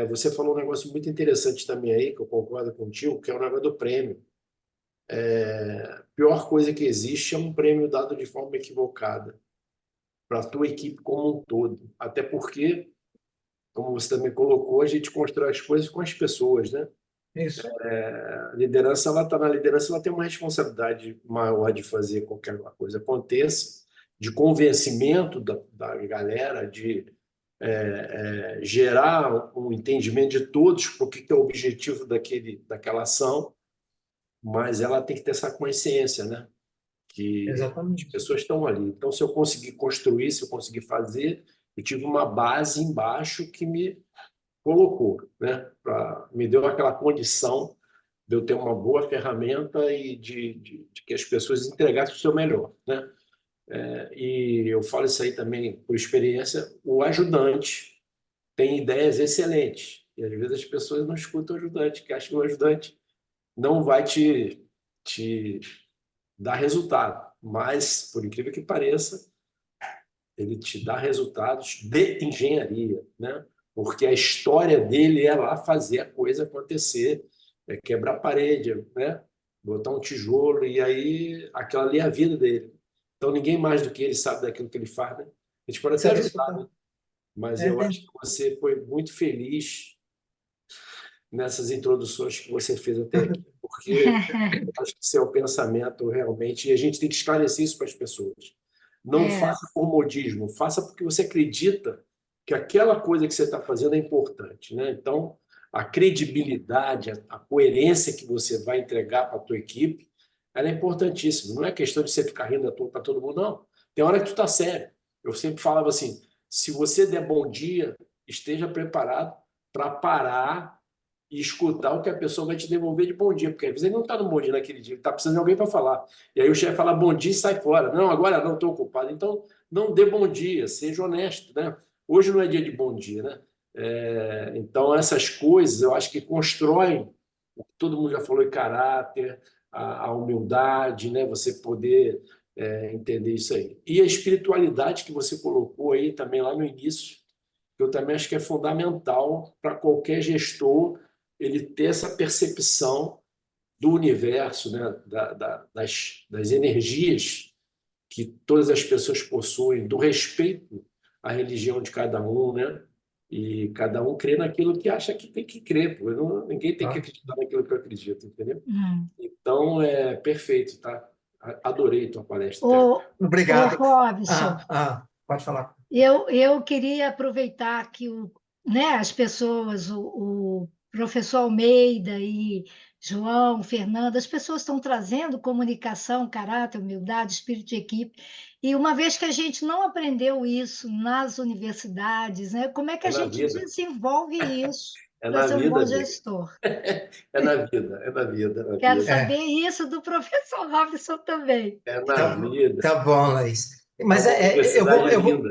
Speaker 1: Você falou um negócio muito interessante também aí, que eu concordo contigo, que é o negócio do prêmio. A pior coisa que existe é um prêmio dado de forma equivocada para a tua equipe como um todo. Até porque, como você também colocou, a gente constrói as coisas com as pessoas, né?
Speaker 2: Isso.
Speaker 1: A liderança, ela está na liderança, ela tem uma responsabilidade maior de fazer com que aquela coisa aconteça, de convencimento da galera, de gerar um entendimento de todos por que é o objetivo daquela ação, mas ela tem que ter essa consciência, né? Que as
Speaker 2: Exatamente.
Speaker 1: pessoas estão ali. Então, se eu conseguir construir, se eu conseguir fazer, eu tive uma base embaixo que me colocou, né? Me deu aquela condição de eu ter uma boa ferramenta e de que as pessoas entregassem o seu melhor, né? E eu falo isso aí também por experiência, o ajudante tem ideias excelentes, E às vezes as pessoas não escutam o ajudante, que acham que o ajudante não vai te dar resultado. Mas, por incrível que pareça, ele te dá resultados de engenharia, né? Porque a história dele é lá fazer a coisa acontecer, é quebrar parede, né? Botar um tijolo, e aí aquela ali é a vida dele. Então ninguém mais do que ele sabe daquilo que ele faz, né? A gente pode até
Speaker 2: Você vê
Speaker 1: ajudar,
Speaker 2: isso?
Speaker 1: né? Mas
Speaker 2: É,
Speaker 1: eu acho que você foi muito feliz nessas introduções que você fez até aqui, porque acho que esse é o pensamento realmente, e a gente tem que esclarecer isso para as pessoas. Não
Speaker 3: É,
Speaker 1: faça por modismo, faça porque você acredita que aquela coisa que você está fazendo é importante, né? Então, a credibilidade, a coerência que você vai entregar para a tua equipe, ela é importantíssima. Não é questão de você ficar rindo para todo mundo, não. Tem hora que tu está sério. Eu sempre falava assim, se você der bom dia, esteja preparado para parar e escutar o que a pessoa vai te devolver de bom dia, porque às vezes ele não está no bom dia naquele dia, ele está precisando de alguém para falar. E aí o chefe fala bom dia e sai fora. Não, agora não, estou ocupado. Então, não dê bom dia, seja honesto, né? Hoje não é dia de bom dia, né? Então, essas coisas eu acho que constroem o que todo mundo já falou em caráter, a humildade, né? Você poder entender isso aí. E a espiritualidade que você colocou aí também lá no início, eu também acho que é fundamental para qualquer gestor ele ter essa percepção do universo, né? das energias que todas as pessoas possuem, do respeito à religião de cada um, né? E cada um crê naquilo que acha que tem que crer. Pô. Ninguém tem que
Speaker 2: tá?
Speaker 1: acreditar naquilo que eu acredito, entendeu?
Speaker 3: hum.
Speaker 1: Então, é perfeito, tá? Adorei tua palestra até
Speaker 3: Ô,
Speaker 1: agora.
Speaker 3: ô,
Speaker 2: Obrigado.
Speaker 3: Robson,
Speaker 2: Pode falar.
Speaker 3: eu queria aproveitar que né, as pessoas, o professor Almeida e João, Fernando, as pessoas estão trazendo comunicação, caráter, humildade, espírito de equipe. E uma vez que a gente não aprendeu isso nas universidades, né, como é que
Speaker 1: É
Speaker 3: a
Speaker 1: na
Speaker 3: gente
Speaker 1: vida.
Speaker 3: desenvolve isso
Speaker 1: É
Speaker 3: para
Speaker 1: na
Speaker 3: ser um
Speaker 1: vida,
Speaker 3: bom
Speaker 1: amigo.
Speaker 3: gestor?
Speaker 1: É na vida, é na vida, é na
Speaker 3: Quero
Speaker 1: vida.
Speaker 3: saber isso do professor Robson também.
Speaker 1: É na
Speaker 2: Tá,
Speaker 1: vida.
Speaker 2: tá bom, Laís.
Speaker 1: É
Speaker 2: Mas
Speaker 1: uma universidade linda.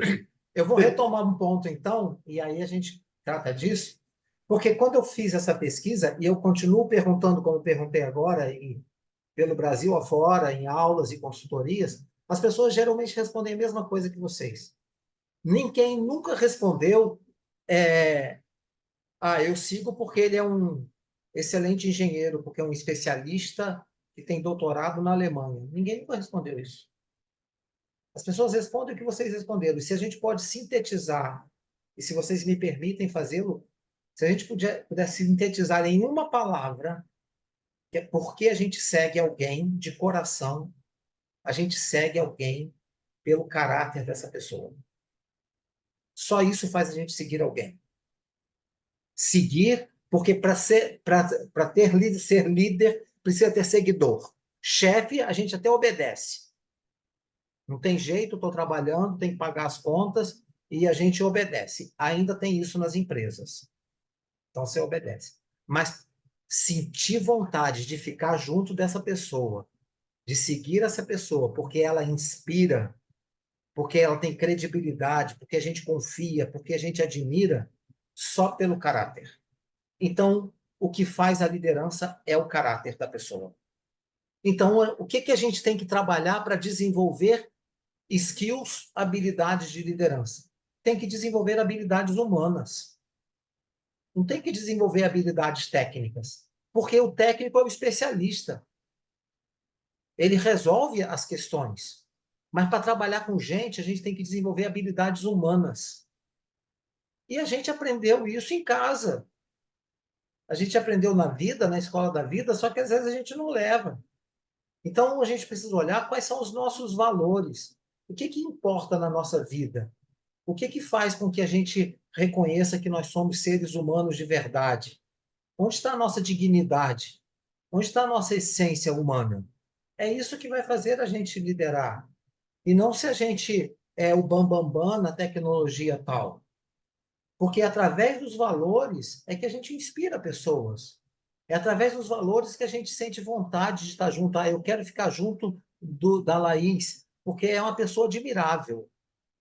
Speaker 2: eu vou retomar um ponto, então, e aí a gente trata disso, porque quando eu fiz essa pesquisa, e eu continuo perguntando, como eu perguntei agora, pelo Brasil afora, em aulas e consultorias, as pessoas geralmente respondem a mesma coisa que vocês. Ninguém nunca respondeu, eu sigo porque ele é um excelente engenheiro, porque é um especialista que tem doutorado na Alemanha. Ninguém nunca respondeu isso. As pessoas respondem o que vocês responderam. E se a gente pode sintetizar, e se vocês me permitem fazê-lo, se a gente puder sintetizar em uma palavra, que é por que a gente segue alguém de coração, a gente segue alguém pelo caráter dessa pessoa. Só isso faz a gente seguir alguém. Seguir, porque para ser líder, precisa ter seguidor. Chefe, a gente até obedece. Não tem jeito, estou trabalhando, tem que pagar as contas e a gente obedece. Ainda tem isso nas empresas. Então você obedece. Mas sentir vontade de ficar junto dessa pessoa, de seguir essa pessoa, porque ela inspira, porque ela tem credibilidade, porque a gente confia, porque a gente admira, só pelo caráter. Então, o que faz a liderança é o caráter da pessoa. Então, o que a gente tem que trabalhar para desenvolver skills, habilidades de liderança? Tem que desenvolver habilidades humanas. Não tem que desenvolver habilidades técnicas, porque o técnico é o especialista. Ele resolve as questões. Mas para trabalhar com gente, a gente tem que desenvolver habilidades humanas. E a gente aprendeu isso em casa. A gente aprendeu na vida, na escola da vida, só que às vezes a gente não leva. Então a gente precisa olhar quais são os nossos valores. O que importa na nossa vida? O que faz com que a gente reconheça que nós somos seres humanos de verdade? Onde está a nossa dignidade? Onde está a nossa essência humana? É isso que vai fazer a gente liderar. E não se a gente é o bambambam na tecnologia tal. Porque é através dos valores é que a gente inspira pessoas. É através dos valores que a gente sente vontade de estar junto. Eu quero ficar junto da Laís, porque é uma pessoa admirável,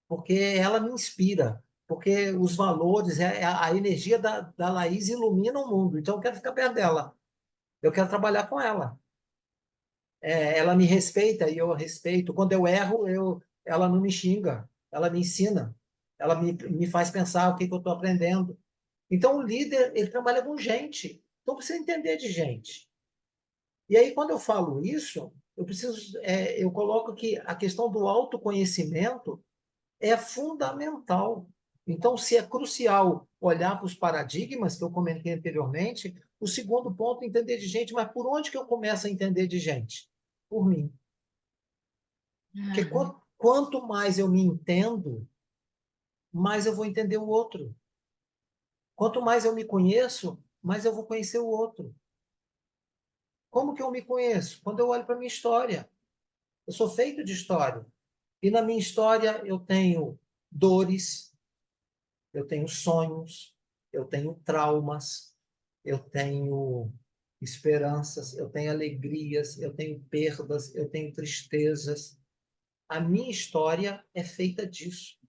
Speaker 2: porque ela me inspira, porque os valores, a energia da Laís ilumina o mundo. Então, eu quero ficar perto dela. Eu quero trabalhar com ela. Ela me respeita e eu a respeito. Quando eu erro, ela não me xinga, ela me ensina, ela me faz pensar o que eu estou aprendendo. Então, o líder, ele trabalha com gente. Então, precisa entender de gente. E aí, quando eu falo isso, eu coloco que a questão do autoconhecimento é fundamental. Então, se é crucial olhar para os paradigmas que eu comentei anteriormente, o segundo ponto é entender de gente, mas por onde que eu começo a entender de gente? Por mim. Porque quanto mais eu me entendo, mais eu vou entender o outro. Quanto mais eu me conheço, mais eu vou conhecer o outro. Como que eu me conheço? Quando eu olho para a minha história. Eu sou feito de história. E na minha história eu tenho dores, eu tenho sonhos, eu tenho traumas, eu tenho esperanças, eu tenho alegrias, eu tenho perdas, eu tenho tristezas. A minha história é feita disso.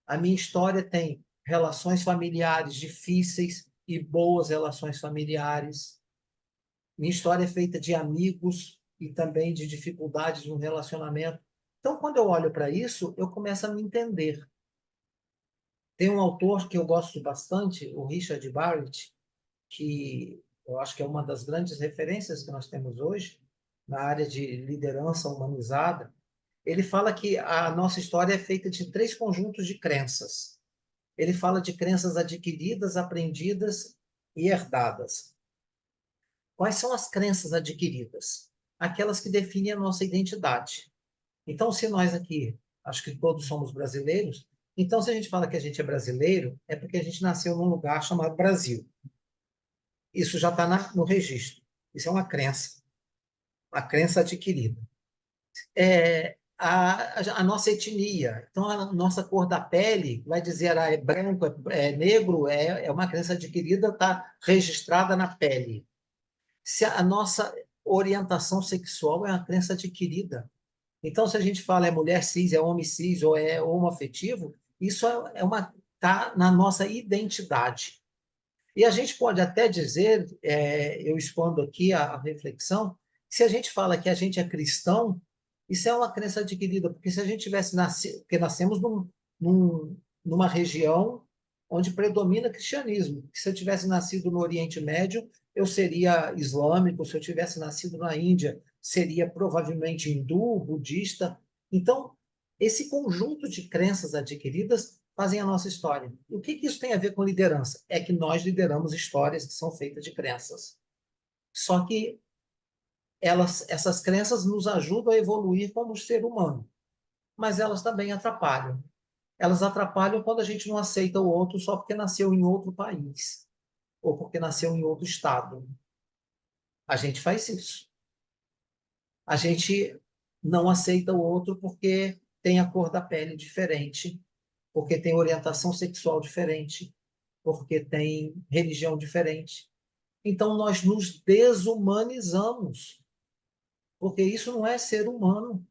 Speaker 2: A minha história tem relações familiares difíceis e boas relações familiares. Minha história é feita de amigos e também de dificuldades no relacionamento. Então, quando eu olho para isso, eu começo a me entender. Tem um autor que eu gosto bastante, o Richard Barrett, que eu acho que é uma das grandes referências que nós temos hoje na área de liderança humanizada. Ele fala que a nossa história é feita de 3 conjuntos de crenças. Ele fala de crenças adquiridas, aprendidas e herdadas. Quais são as crenças adquiridas? Aquelas que definem a nossa identidade. Então, se nós aqui, acho que todos somos brasileiros, então se a gente fala que a gente é brasileiro, é porque a gente nasceu num lugar chamado Brasil. Isso já está no registro. Isso é uma crença adquirida. A nossa etnia, então a nossa cor da pele, vai dizer é branco, é negro, é uma crença adquirida, está registrada na pele. Se a nossa orientação sexual é uma crença adquirida. Então, se a gente fala é mulher cis, é homem cis ou é homoafetivo, isso está na nossa identidade. E a gente pode até dizer, eu expondo aqui a reflexão, se a gente fala que a gente é cristão, isso é uma crença adquirida, porque se a gente tivesse nascido, porque nascemos numa região onde predomina cristianismo. Se eu tivesse nascido no Oriente Médio, eu seria islâmico, se eu tivesse nascido na Índia, seria provavelmente hindu, budista. Então, esse conjunto de crenças adquiridas fazem a nossa história. E o que isso tem a ver com liderança? É que nós lideramos histórias que são feitas de crenças. Só que essas crenças nos ajudam a evoluir como ser humano, mas elas também atrapalham. Elas atrapalham quando a gente não aceita o outro só porque nasceu em outro país ou porque nasceu em outro estado. A gente faz isso. A gente não aceita o outro porque tem a cor da pele diferente, porque tem orientação sexual diferente, porque tem religião diferente. Então, nós nos desumanizamos, porque isso não é ser humano.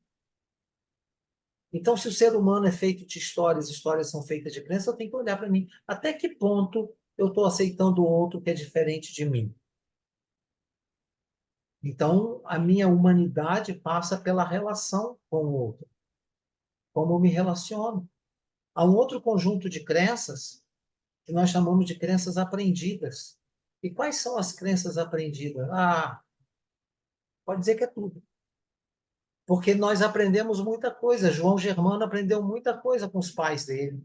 Speaker 2: Então, se o ser humano é feito de histórias, histórias são feitas de crença, eu tenho que olhar para mim. Até que ponto eu estou aceitando o outro que é diferente de mim? Então, a minha humanidade passa pela relação com o outro. Como eu me relaciono. Há um outro conjunto de crenças que nós chamamos de crenças aprendidas. E quais são as crenças aprendidas? Pode dizer que é tudo. Porque nós aprendemos muita coisa. João Germano aprendeu muita coisa com os pais dele,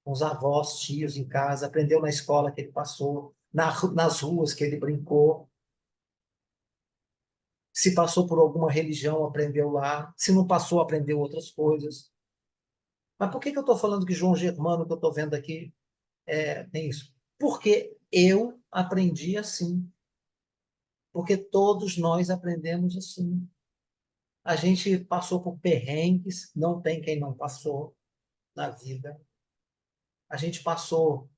Speaker 2: com os avós, tios em casa, aprendeu na escola que ele passou, nas ruas que ele brincou. Se passou por alguma religião, aprendeu lá. Se não passou, aprendeu outras coisas. Mas por que eu estou falando que João Germano, que eu estou vendo aqui, tem isso? Porque eu aprendi assim. Porque todos nós aprendemos assim. A gente passou por perrengues, não tem quem não passou na vida. A gente passou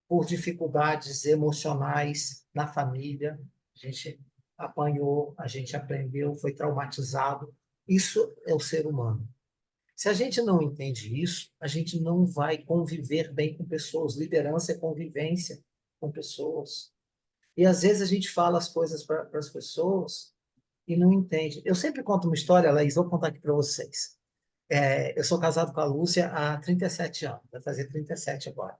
Speaker 2: por dificuldades emocionais na família. A gente apanhou, a gente aprendeu, foi traumatizado. Isso é o ser humano. Se a gente não entende isso, a gente não vai conviver bem com pessoas. Liderança é convivência com pessoas. E às vezes a gente fala as coisas para as pessoas e não entende. Eu sempre conto uma história, Laís, vou contar aqui para vocês. Eu sou casado com a Lúcia há 37 anos, vai fazer 37 agora.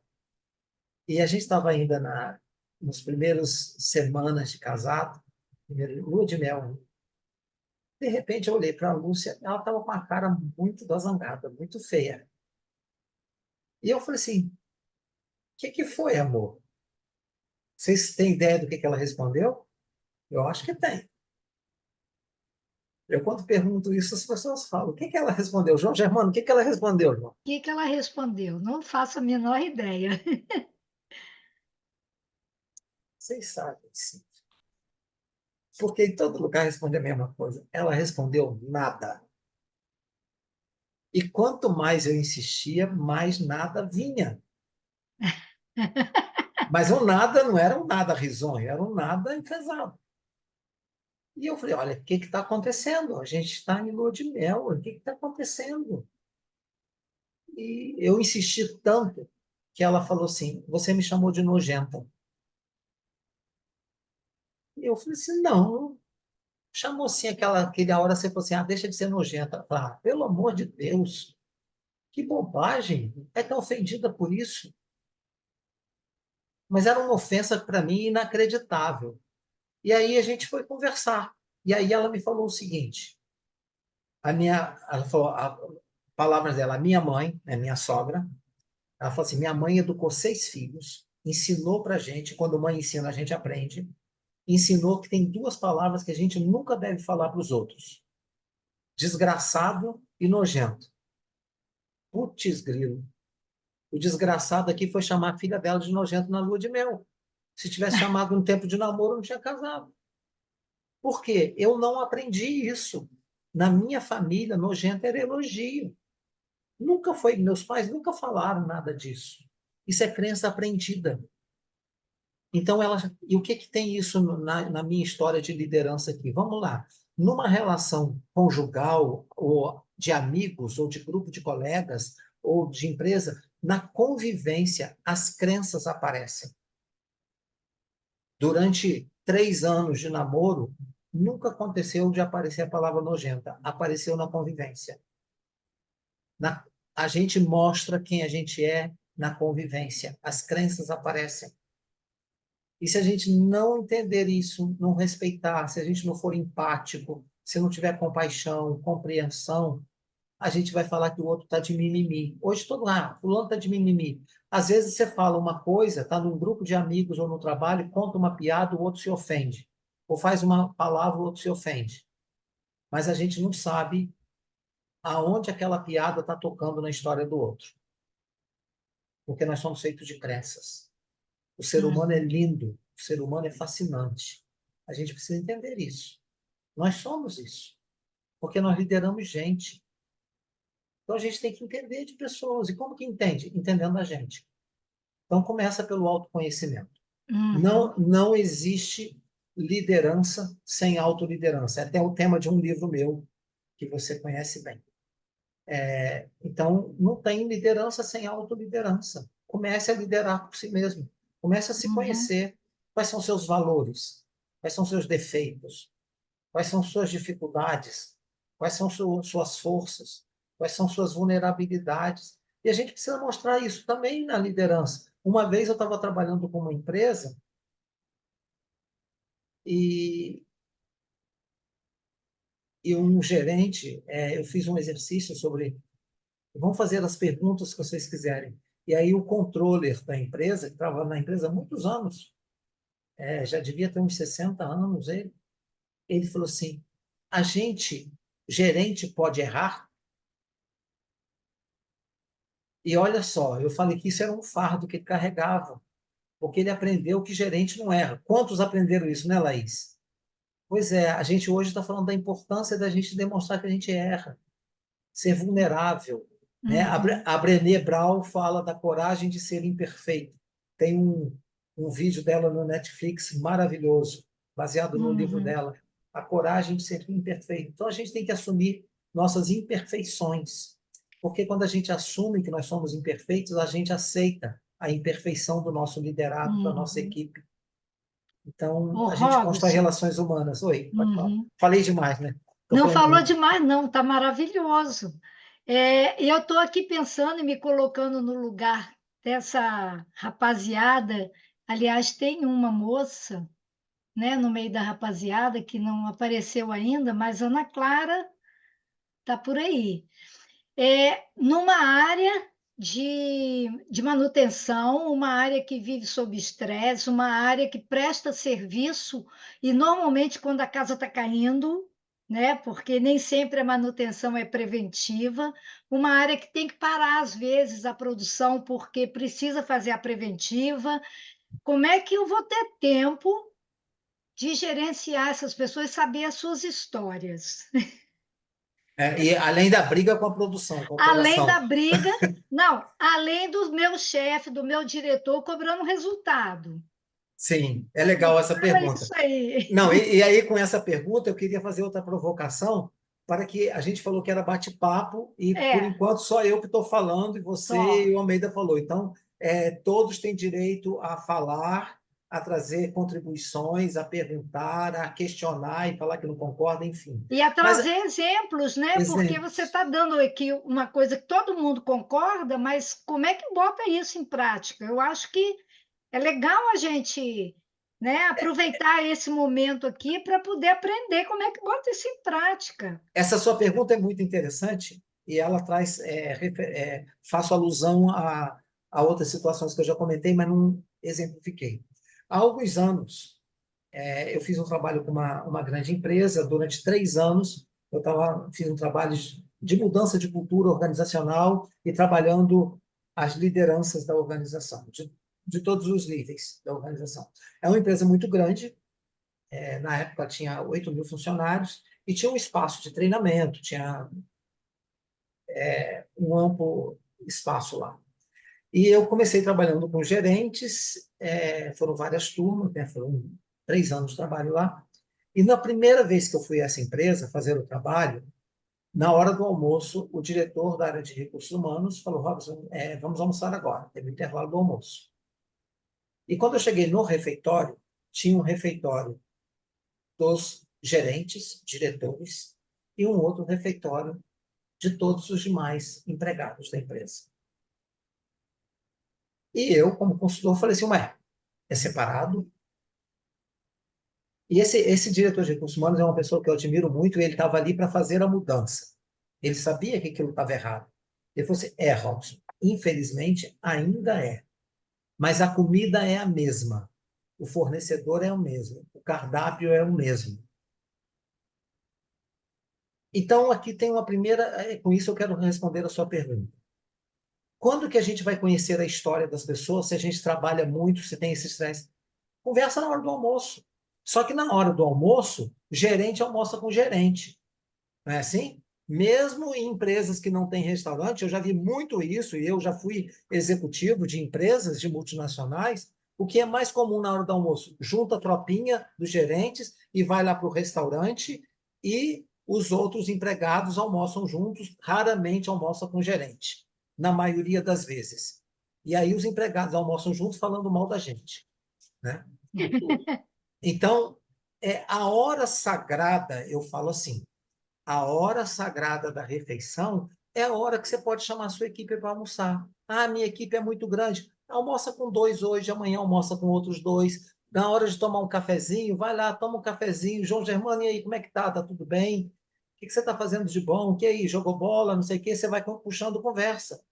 Speaker 2: E a gente estava ainda nos primeiros semanas de casado, primeiro lua de mel. De repente eu olhei para a Lúcia, ela estava com a cara muito zangada, muito feia. E eu falei assim, o que foi, amor? Vocês têm ideia do que ela respondeu? Eu acho que tem. Eu, quando pergunto isso, as pessoas falam, o que ela respondeu? João Germano, o que ela respondeu, João?
Speaker 3: O que que ela respondeu? Não faço a menor ideia.
Speaker 2: Vocês sabem, sim. Porque em todo lugar responde a mesma coisa. Ela respondeu nada. E quanto mais eu insistia, mais nada vinha. Mas o nada não era um nada risonho, era um nada enfesado. E eu falei, olha, o que está acontecendo? A gente está em lua de mel, o que está acontecendo? E eu insisti tanto que ela falou assim, você me chamou de nojenta. E eu falei assim, não, chamou assim aquela hora, você falou assim, deixa de ser nojenta. Eu falei, pelo amor de Deus, que bobagem, é tão ofendida por isso. Mas era uma ofensa para mim inacreditável. E aí a gente foi conversar. E aí ela me falou o seguinte, ela falou, palavras dela, a minha mãe, né, minha sogra, ela falou assim, minha mãe educou 6 filhos, ensinou para a gente, quando mãe ensina, a gente aprende, ensinou que tem 2 palavras que a gente nunca deve falar para os outros. Desgraçado e nojento. Putz, grilo. O desgraçado aqui foi chamar a filha dela de nojento na lua de mel. Se tivesse chamado um tempo de namoro, não tinha casado. Por quê? Eu não aprendi isso. Na minha família, nojento era elogio. Nunca foi, meus pais nunca falaram nada disso. Isso é crença aprendida. Então, e o que tem isso na minha história de liderança aqui? Vamos lá. Numa relação conjugal, ou de amigos, ou de grupo de colegas, ou de empresa, na convivência, as crenças aparecem. Durante 3 anos de namoro, nunca aconteceu de aparecer a palavra nojenta. Apareceu na convivência. A gente mostra quem a gente é na convivência. As crenças aparecem. E se a gente não entender isso, não respeitar, se a gente não for empático, se não tiver compaixão, compreensão, a gente vai falar que o outro está de mimimi. Hoje todo lá, fulano está de mimimi. Às vezes você fala uma coisa, está num grupo de amigos ou no trabalho, conta uma piada, o outro se ofende. Ou faz uma palavra, o outro se ofende. Mas a gente não sabe aonde aquela piada está tocando na história do outro. Porque nós somos feitos de crenças. O ser humano é lindo, o ser humano é fascinante. A gente precisa entender isso. Nós somos isso. Porque nós lideramos gente. Então a gente tem que entender de pessoas. E como que entende? Entendendo a gente. Então começa pelo autoconhecimento. Não existe liderança sem autoliderança. É até o tema de um livro meu, que você conhece bem. Então, não tem liderança sem autoliderança. Comece a liderar por si mesmo. Comece a se conhecer. Quais são seus valores? Quais são seus defeitos? Quais são suas dificuldades? Quais são suas forças? Quais são suas vulnerabilidades? E a gente precisa mostrar isso também na liderança. Uma vez eu estava trabalhando com uma empresa e um gerente, eu fiz um exercício sobre vão fazer as perguntas que vocês quiserem. E aí o controller da empresa, que estava na empresa há muitos anos, já devia ter uns 60 anos, ele falou assim, gerente pode errar? E olha só, eu falei que isso era um fardo que ele carregava, porque ele aprendeu que gerente não erra. Quantos aprenderam isso, né, Laís? Pois é, a gente hoje está falando da importância da gente demonstrar que a gente erra, ser vulnerável, né? A Brené Brown fala da coragem de ser imperfeito. Tem um vídeo dela no Netflix maravilhoso, baseado no livro dela, A Coragem de Ser Imperfeito. Então, a gente tem que assumir nossas imperfeições. Porque quando a gente assume que nós somos imperfeitos, a gente aceita a imperfeição do nosso liderado, da nossa
Speaker 3: Uhum.
Speaker 2: equipe. Então,
Speaker 3: Ô,
Speaker 2: a gente constrói
Speaker 3: Robson,
Speaker 2: relações humanas. Oi, pode falar.
Speaker 3: uhum.
Speaker 2: Falei demais, né? Estou
Speaker 3: Não
Speaker 2: falando
Speaker 3: falou
Speaker 2: muito.
Speaker 3: demais, não, tá maravilhoso. E eu estou aqui pensando e me colocando no lugar dessa rapaziada. Aliás, tem uma moça, né, no meio da rapaziada que não apareceu ainda, mas Ana Clara está por aí. Numa área de manutenção, uma área que vive sob estresse, uma área que presta serviço, e normalmente quando a casa está caindo, né, porque nem sempre a manutenção é preventiva, uma área que tem que parar às vezes a produção porque precisa fazer a preventiva. Como é que eu vou ter tempo de gerenciar essas pessoas e saber as suas histórias?
Speaker 2: E além da briga com a produção, com a
Speaker 3: Além da
Speaker 2: operação.
Speaker 3: briga, não, além do meu chefe, do meu diretor cobrando resultado.
Speaker 2: Sim, é
Speaker 3: Me
Speaker 2: legal essa
Speaker 3: fala
Speaker 2: pergunta.
Speaker 3: isso aí.
Speaker 2: Não, e aí com essa pergunta eu queria fazer outra provocação para que a gente falou que era bate-papo e por
Speaker 3: É,
Speaker 2: enquanto só eu que estou falando e você
Speaker 3: só.
Speaker 2: e o Almeida falou. Então, todos têm direito a falar, a trazer contribuições, a perguntar, a questionar e falar que não concorda, enfim.
Speaker 3: E a
Speaker 2: Mas,
Speaker 3: trazer exemplos, né? Porque você
Speaker 2: exemplos.
Speaker 3: está dando aqui uma coisa que todo mundo concorda, mas como é que bota isso em prática? Eu acho que é legal a gente, né, aproveitar esse momento aqui para poder aprender como é que bota isso em prática.
Speaker 2: Essa sua pergunta é muito interessante e ela traz, faço alusão a outras situações que eu já comentei, mas não exemplifiquei. Há alguns anos, eu fiz um trabalho com uma grande empresa, durante 3 anos, fiz um trabalho de mudança de cultura organizacional e trabalhando as lideranças da organização, de todos os níveis da organização. É uma empresa muito grande, na época tinha 8.000 funcionários, e tinha um espaço de treinamento, tinha um amplo espaço lá. E eu comecei trabalhando com gerentes, foram várias turmas, né, foram 3 anos de trabalho lá. E na primeira vez que eu fui a essa empresa fazer o trabalho, na hora do almoço, o diretor da área de recursos humanos falou: Robson, vamos almoçar agora, teve o intervalo do almoço. E quando eu cheguei no refeitório, tinha um refeitório dos gerentes, diretores, e um outro refeitório de todos os demais empregados da empresa. E eu, como consultor, falei assim: ué, é separado? E esse diretor de recursos humanos é uma pessoa que eu admiro muito, e ele estava ali para fazer a mudança. Ele sabia que aquilo estava errado. Ele falou assim: Robson, infelizmente ainda é, mas a comida é a mesma, o fornecedor é o mesmo, o cardápio é o mesmo. Então, aqui tem uma primeira. Com isso, eu quero responder a sua pergunta. Quando que a gente vai conhecer a história das pessoas se a gente trabalha muito, se tem esse estresse? Conversa na hora do almoço. Só que na hora do almoço, gerente almoça com gerente. Não é assim? Mesmo em empresas que não têm restaurante, eu já vi muito isso, e eu já fui executivo de empresas de multinacionais. O que é mais comum na hora do almoço? Junta a tropinha dos gerentes e vai lá para o restaurante, e os outros empregados almoçam juntos, raramente almoçam com o gerente, na maioria das vezes. E aí os empregados almoçam juntos falando mal da gente, né? Então, a hora sagrada, eu falo assim, a hora sagrada da refeição é a hora que você pode chamar a sua equipe para almoçar. Ah, minha equipe é muito grande. Almoça com 2 hoje, amanhã almoça com outros 2. Na hora de tomar um cafezinho, vai lá, toma um cafezinho. João Germano, e aí, como é que tá? Tá tudo bem? O que você está fazendo de bom? O que aí? Jogou bola? Não sei o quê. Você vai puxando conversa.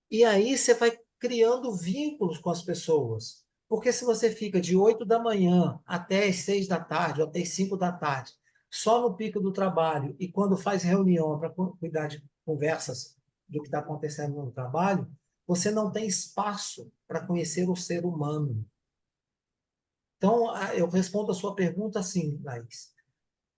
Speaker 2: E aí você vai criando vínculos com as pessoas. Porque se você fica de 8 da manhã até as 6 da tarde, ou até as 5 da tarde, só no pico do trabalho, e quando faz reunião para cuidar de conversas do que está acontecendo no trabalho, você não tem espaço para conhecer o ser humano. Então, eu respondo a sua pergunta assim, Laís.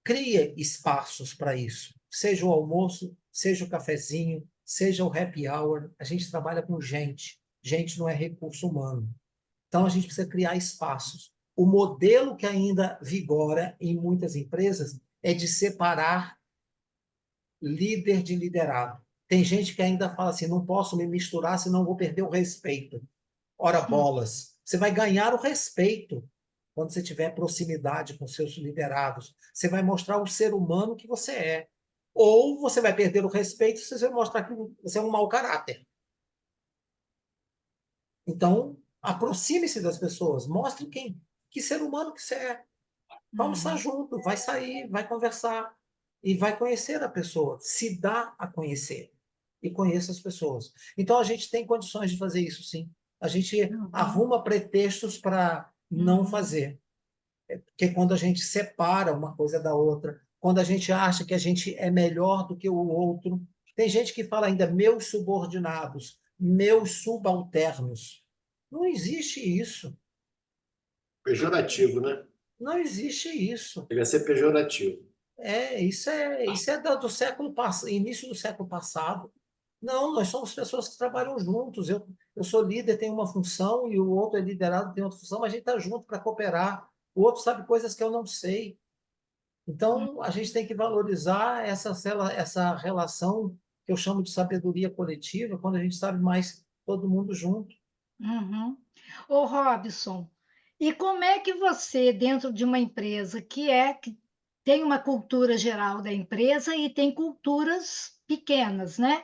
Speaker 2: Cria espaços para isso. Seja o almoço, seja o cafezinho, seja o happy hour. A gente trabalha com gente. Gente não é recurso humano. Então, a gente precisa criar espaços. O modelo que ainda vigora em muitas empresas é de separar líder de liderado. Tem gente que ainda fala assim, não posso me misturar, senão vou perder o respeito. Ora bolas, você vai ganhar o respeito quando você tiver proximidade com seus liderados. Você vai mostrar o ser humano que você é. Ou você vai perder o respeito se você mostrar que você é um mau caráter. Então, aproxime-se das pessoas, mostre que ser humano que você é. Vamos estar junto, vai sair, vai conversar e vai conhecer a pessoa, se dá a conhecer e conheça as pessoas. Então a gente tem condições de fazer isso, sim. A gente arruma pretextos para não fazer. Porque quando a gente separa uma coisa da outra, quando a gente acha que a gente é melhor do que o outro, tem gente que fala ainda meus subordinados, meus subalternos. Não existe isso.
Speaker 1: Pejorativo, né?
Speaker 2: Não existe isso.
Speaker 1: Chega a ser pejorativo.
Speaker 2: Isso é do século passado, início do século passado. Não, nós somos pessoas que trabalham juntos. Eu sou líder, tenho uma função, e o outro é liderado, tem outra função, mas a gente está junto para cooperar. O outro sabe coisas que eu não sei. Então, a gente tem que valorizar essa relação que eu chamo de sabedoria coletiva, quando a gente sabe mais todo mundo junto.
Speaker 3: Uhum. Ô, Robson, e como é que você, dentro de uma empresa que tem uma cultura geral da empresa e tem culturas pequenas, né?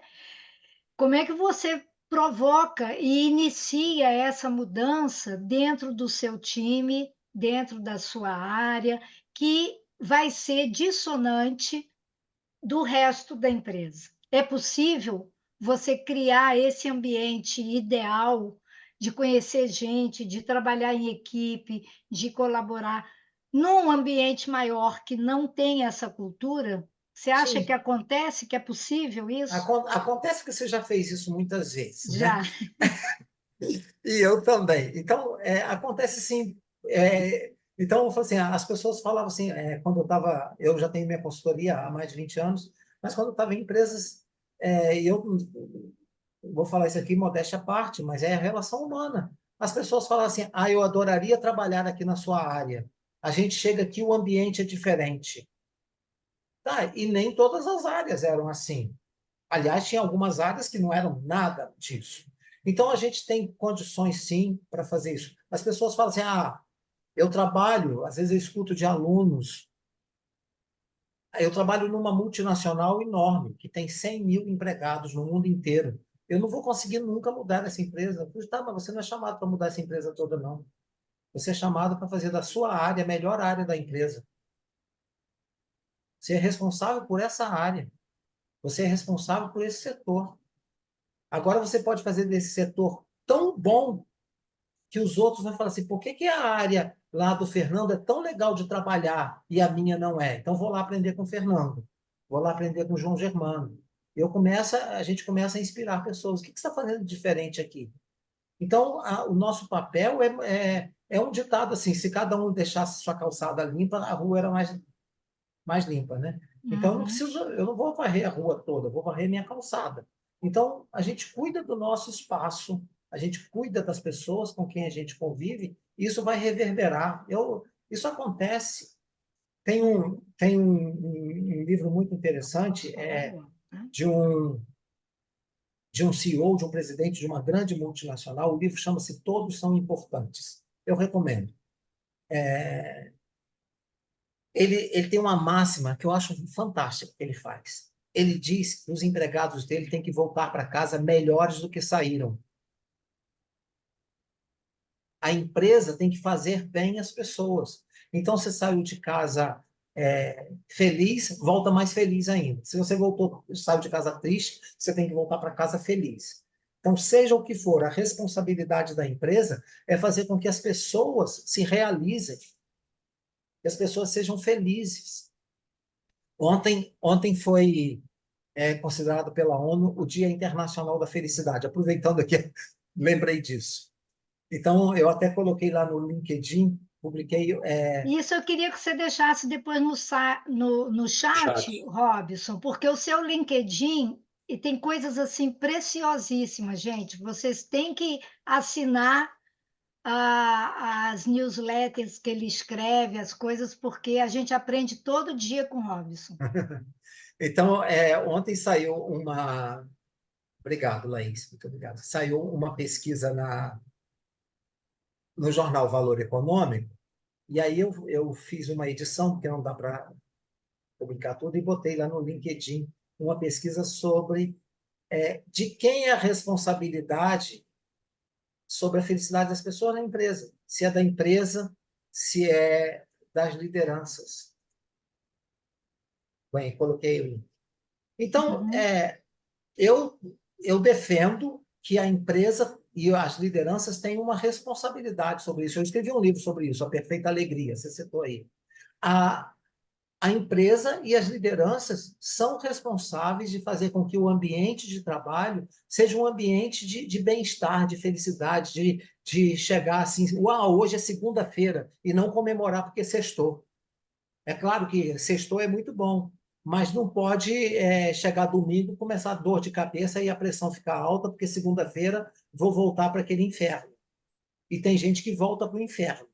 Speaker 3: Como é que você provoca e inicia essa mudança dentro do seu time, dentro da sua área, que vai ser dissonante do resto da empresa? É possível você criar esse ambiente ideal de conhecer gente, de trabalhar em equipe, de colaborar num ambiente maior que não tem essa cultura? Você acha que
Speaker 2: Sim,
Speaker 3: acontece, que é possível isso?
Speaker 2: acontece que você já fez isso muitas vezes, né?
Speaker 3: Já.
Speaker 2: E eu também. Então, acontece sim. Então, eu falo assim, as pessoas falavam assim, quando eu já tenho minha consultoria há mais de 20 anos, mas quando eu estava em empresas, e eu vou falar isso aqui, modéstia à parte, mas é a relação humana. As pessoas falam assim, eu adoraria trabalhar aqui na sua área. A gente chega aqui, o ambiente é diferente. Tá, e nem todas as áreas eram assim. Aliás, tinha algumas áreas que não eram nada disso. Então, a gente tem condições, sim, para fazer isso. As pessoas falam assim, eu trabalho, às vezes eu escuto de alunos, eu trabalho numa multinacional enorme, que tem 100 mil empregados no mundo inteiro. Eu não vou conseguir nunca mudar essa empresa. Eu falei, tá, mas você não é chamado para mudar essa empresa toda, não. Você é chamado para fazer da sua área a melhor área da empresa. Você é responsável por essa área. Você é responsável por esse setor. Agora você pode fazer desse setor tão bom que os outros vão falar assim, por que a área lá do Fernando é tão legal de trabalhar e a minha não é? Então vou lá aprender com o Fernando, vou lá aprender com o João Germano. A gente começa a inspirar pessoas. O que você está fazendo diferente aqui? Então, o nosso papel é um ditado assim, se cada um deixasse sua calçada limpa, a rua era mais limpa, né? Então, eu não vou varrer a rua toda, eu vou varrer minha calçada. Então, a gente cuida do nosso espaço, a gente cuida das pessoas com quem a gente convive, e isso vai reverberar. Isso acontece. Tem um livro muito interessante de um CEO, de um presidente de uma grande multinacional. O livro chama-se Todos São Importantes. Eu recomendo. Ele tem uma máxima que eu acho fantástica que ele faz. Ele diz que os empregados dele têm que voltar para casa melhores do que saíram. A empresa tem que fazer bem as pessoas. Então, você saiu de casa feliz, volta mais feliz ainda. Se você saiu de casa triste, você tem que voltar para casa feliz. Então, seja o que for, a responsabilidade da empresa é fazer com que as pessoas se realizem, que as pessoas sejam felizes. Ontem foi considerado pela ONU o Dia Internacional da Felicidade. Aproveitando aqui, lembrei disso. Então, eu até coloquei lá no LinkedIn, publiquei.
Speaker 3: Isso eu queria que você deixasse depois no
Speaker 1: Chat.
Speaker 3: chat, Robson, porque o seu LinkedIn e tem coisas assim preciosíssimas, gente. Vocês têm que assinar as newsletters que ele escreve, as coisas, porque a gente aprende todo dia com o Robson.
Speaker 2: Então, ontem saiu uma... Obrigado, Laís, muito obrigado. Saiu uma pesquisa no jornal Valor Econômico, e aí eu fiz uma edição, porque não dá para publicar tudo, e botei lá no LinkedIn uma pesquisa sobre de quem é a responsabilidade sobre a felicidade das pessoas na empresa. Se é da empresa, se é das lideranças. Bem, coloquei o link. Então,
Speaker 3: Uhum.
Speaker 2: eu defendo que a empresa e as lideranças têm uma responsabilidade sobre isso. Eu escrevi um livro sobre isso, A Perfeita Alegria, você citou aí. A, a empresa e as lideranças são responsáveis de fazer com que o ambiente de trabalho seja um ambiente de bem-estar, de felicidade, de chegar assim, uau, hoje é segunda-feira, e não comemorar porque sextou. É claro que sextou é muito bom, mas não pode chegar domingo, começar a dor de cabeça e a pressão ficar alta, porque segunda-feira vou voltar para aquele inferno. E tem gente que volta para o inferno,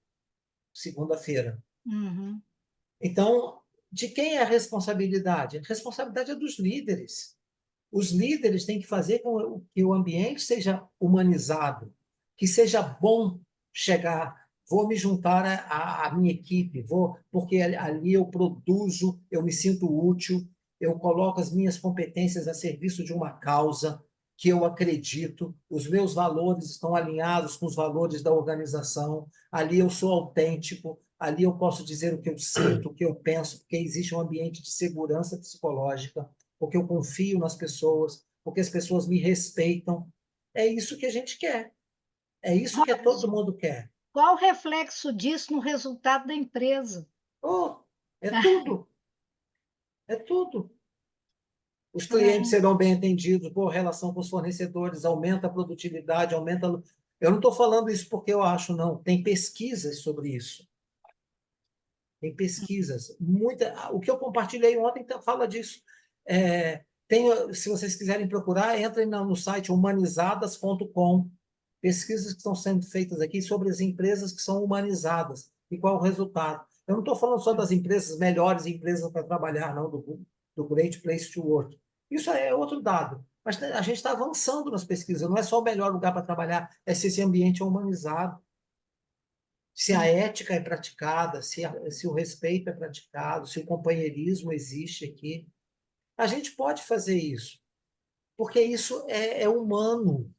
Speaker 2: segunda-feira.
Speaker 3: Uhum.
Speaker 2: Então, de quem é a responsabilidade? A responsabilidade é dos líderes. Os líderes têm que fazer com que o ambiente seja humanizado, que seja bom chegar. Vou me juntar à minha equipe, porque ali eu produzo, eu me sinto útil, eu coloco as minhas competências a serviço de uma causa que eu acredito, os meus valores estão alinhados com os valores da organização, ali eu sou autêntico, ali eu posso dizer o que eu sinto, o que eu penso, porque existe um ambiente de segurança psicológica, porque eu confio nas pessoas, porque as pessoas me respeitam. É isso que a gente quer. É isso que todo mundo quer.
Speaker 3: Qual o reflexo disso no resultado da empresa?
Speaker 2: Oh, é tudo. É tudo. Os clientes
Speaker 3: É.
Speaker 2: serão bem atendidos, boa relação com os fornecedores, aumenta a produtividade, aumenta. Eu não estou falando isso porque eu acho, não. Tem pesquisas sobre isso. Tem pesquisas. O que eu compartilhei ontem fala disso. Se vocês quiserem procurar, entrem no site humanizadas.com. Pesquisas que estão sendo feitas aqui sobre as empresas que são humanizadas e qual o resultado. Eu não estou falando só das empresas, melhores empresas para trabalhar, não, do Great Place to Work. Isso é outro dado. Mas a gente está avançando nas pesquisas. Não é só o melhor lugar para trabalhar, é se esse ambiente é humanizado, se a ética é praticada, se o respeito é praticado, se o companheirismo existe aqui. A gente pode fazer isso, porque isso é humano.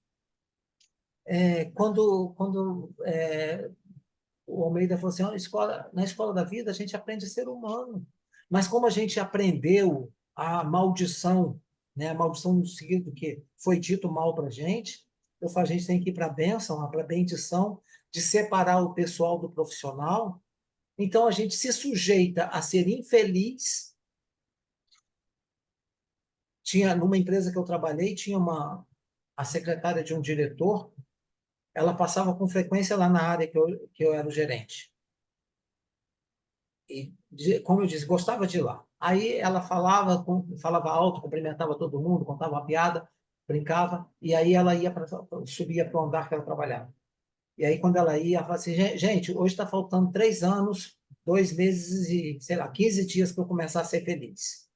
Speaker 2: Quando o Almeida falou assim, na escola da vida a gente aprende a ser humano, mas como a gente aprendeu a maldição, né, a maldição no sentido que foi dito mal para a gente a gente tem que ir para a bênção, para a bendição, de separar o pessoal do profissional. Então a gente se sujeita a ser infeliz. Numa empresa que eu trabalhei, tinha a secretária de um diretor, ela passava com frequência lá na área que eu era o gerente. E, como eu disse, gostava de ir lá. Aí ela falava alto, cumprimentava todo mundo, contava uma piada, brincava, e aí ela subia para o andar que ela trabalhava. E aí, quando ela ia, ela falava assim, gente, hoje está faltando 3 anos, 2 meses e, sei lá, 15 dias para eu começar a ser feliz.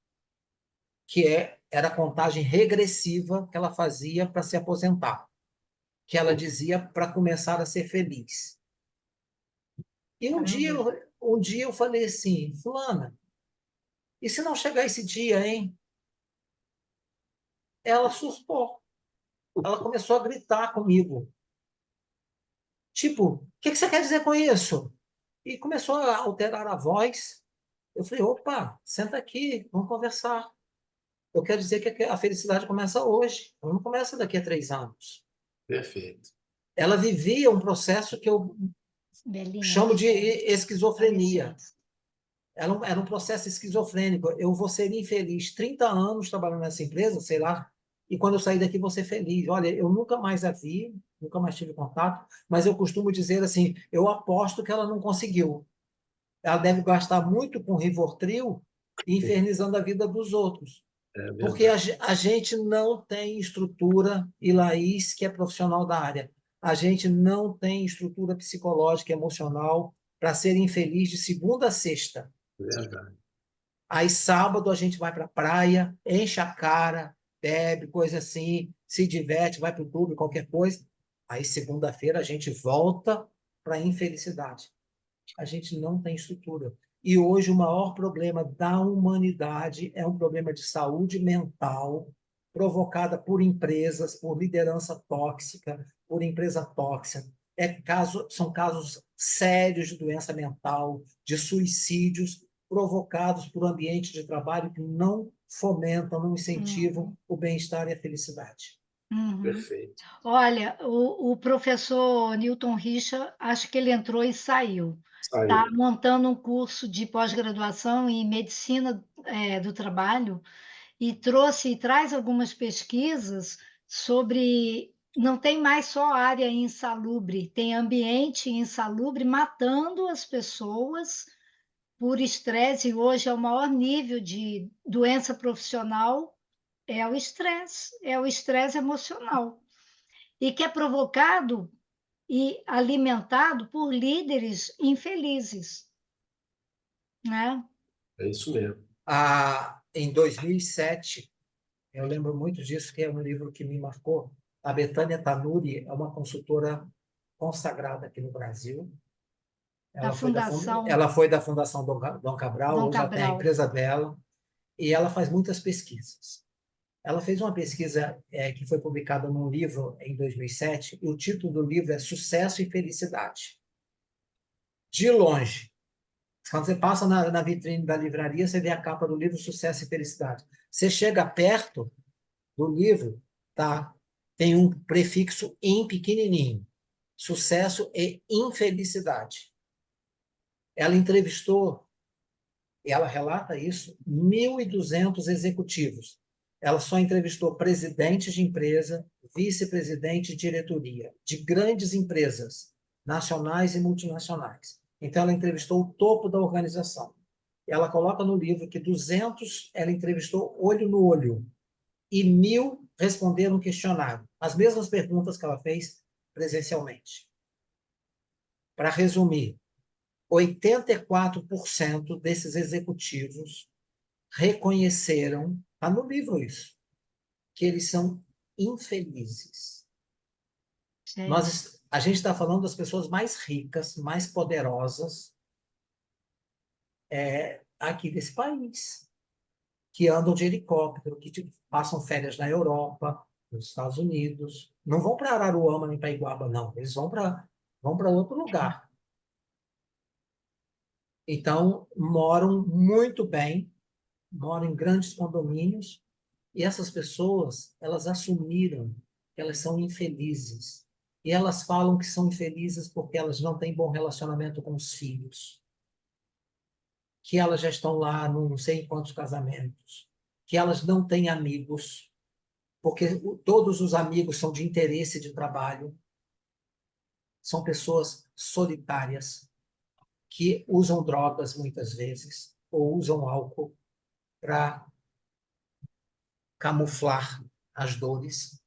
Speaker 2: Era a contagem regressiva que ela fazia para se aposentar, que ela dizia para começar a ser feliz. E um dia eu falei assim, fulana, e se não chegar esse dia, hein? Ela surtou. Ela começou a gritar comigo. Tipo, o que você quer dizer com isso? E começou a alterar a voz. Eu falei, opa, senta aqui, vamos conversar. Eu quero dizer que a felicidade começa hoje, ela não começa daqui a 3 anos.
Speaker 1: Perfeito.
Speaker 2: Ela vivia um processo que eu
Speaker 3: Belinha,
Speaker 2: chamo de esquizofrenia. Era um processo esquizofrênico. Eu vou ser infeliz 30 anos trabalhando nessa empresa, sei lá, e quando eu sair daqui vou ser feliz. Olha, eu nunca mais a vi, nunca mais tive contato, mas eu costumo dizer assim, eu aposto que ela não conseguiu. Ela deve gastar muito com Rivotril e infernizando a vida dos outros.
Speaker 1: É
Speaker 2: Porque
Speaker 1: verdade.
Speaker 2: a gente não tem estrutura, e Laís, que é profissional da área, a gente não tem estrutura psicológica e emocional para ser infeliz de segunda a sexta.
Speaker 1: É verdade.
Speaker 2: Aí sábado a gente vai para a praia, enche a cara, bebe, coisa assim, se diverte, vai para o clube, qualquer coisa. Aí segunda-feira a gente volta para a infelicidade. A gente não tem estrutura. E hoje o maior problema da humanidade é um problema de saúde mental provocada por empresas, por liderança tóxica, por empresa tóxica. São casos sérios de doença mental, de suicídios provocados por um ambiente de trabalho que não fomentam, não incentivam o bem-estar e a felicidade.
Speaker 1: Perfeito.
Speaker 3: Olha, o professor Newton Richa, acho que ele entrou e saiu. Está
Speaker 1: Saiu.
Speaker 3: montando um curso de pós-graduação em medicina do trabalho e traz algumas pesquisas sobre. Não tem mais só área insalubre, tem ambiente insalubre matando as pessoas por estresse, e hoje é o maior nível de doença profissional é o estresse emocional, e que é provocado e alimentado por líderes infelizes, né?
Speaker 1: É isso mesmo.
Speaker 2: Em 2007, eu lembro muito disso, que é um livro que me marcou. A Betânia Tanuri é uma consultora consagrada aqui no Brasil.
Speaker 3: Da Fundação
Speaker 2: Ela foi da Fundação Dom Cabral,
Speaker 3: Dom
Speaker 2: hoje ela tem a
Speaker 3: Cabral.
Speaker 2: empresa dela, e ela faz muitas pesquisas. Ela fez uma pesquisa que foi publicada num livro em 2007, e o título do livro é Sucesso e Felicidade. De longe, quando você passa na vitrine da livraria, você vê a capa do livro Sucesso e Felicidade. Você chega perto do livro, tá? Tem um prefixo em pequenininho. Sucesso e infelicidade. Ela entrevistou, e ela relata isso, 1.200 executivos. Ela só entrevistou presidentes de empresa, vice-presidente de diretoria, de grandes empresas, nacionais e multinacionais. Então, ela entrevistou o topo da organização. Ela coloca no livro que 200 ela entrevistou olho no olho, e 1.000 responderam o questionário. As mesmas perguntas que ela fez presencialmente. Para resumir, 84% desses executivos reconheceram, está no livro isso, que eles são infelizes. A gente está falando das pessoas mais ricas, mais poderosas aqui desse país, que andam de helicóptero, que passam férias na Europa, nos Estados Unidos. Não vão para Araruama nem para Iguaba, não. Eles vão para outro lugar. Então, moram muito bem, moram em grandes condomínios, e essas pessoas, elas assumiram que elas são infelizes. E elas falam que são infelizes porque elas não têm bom relacionamento com os filhos, que elas já estão lá não sei em quantos casamentos, que elas não têm amigos, porque todos os amigos são de interesse de trabalho, são pessoas solitárias, que usam drogas muitas vezes, ou usam álcool para camuflar as dores.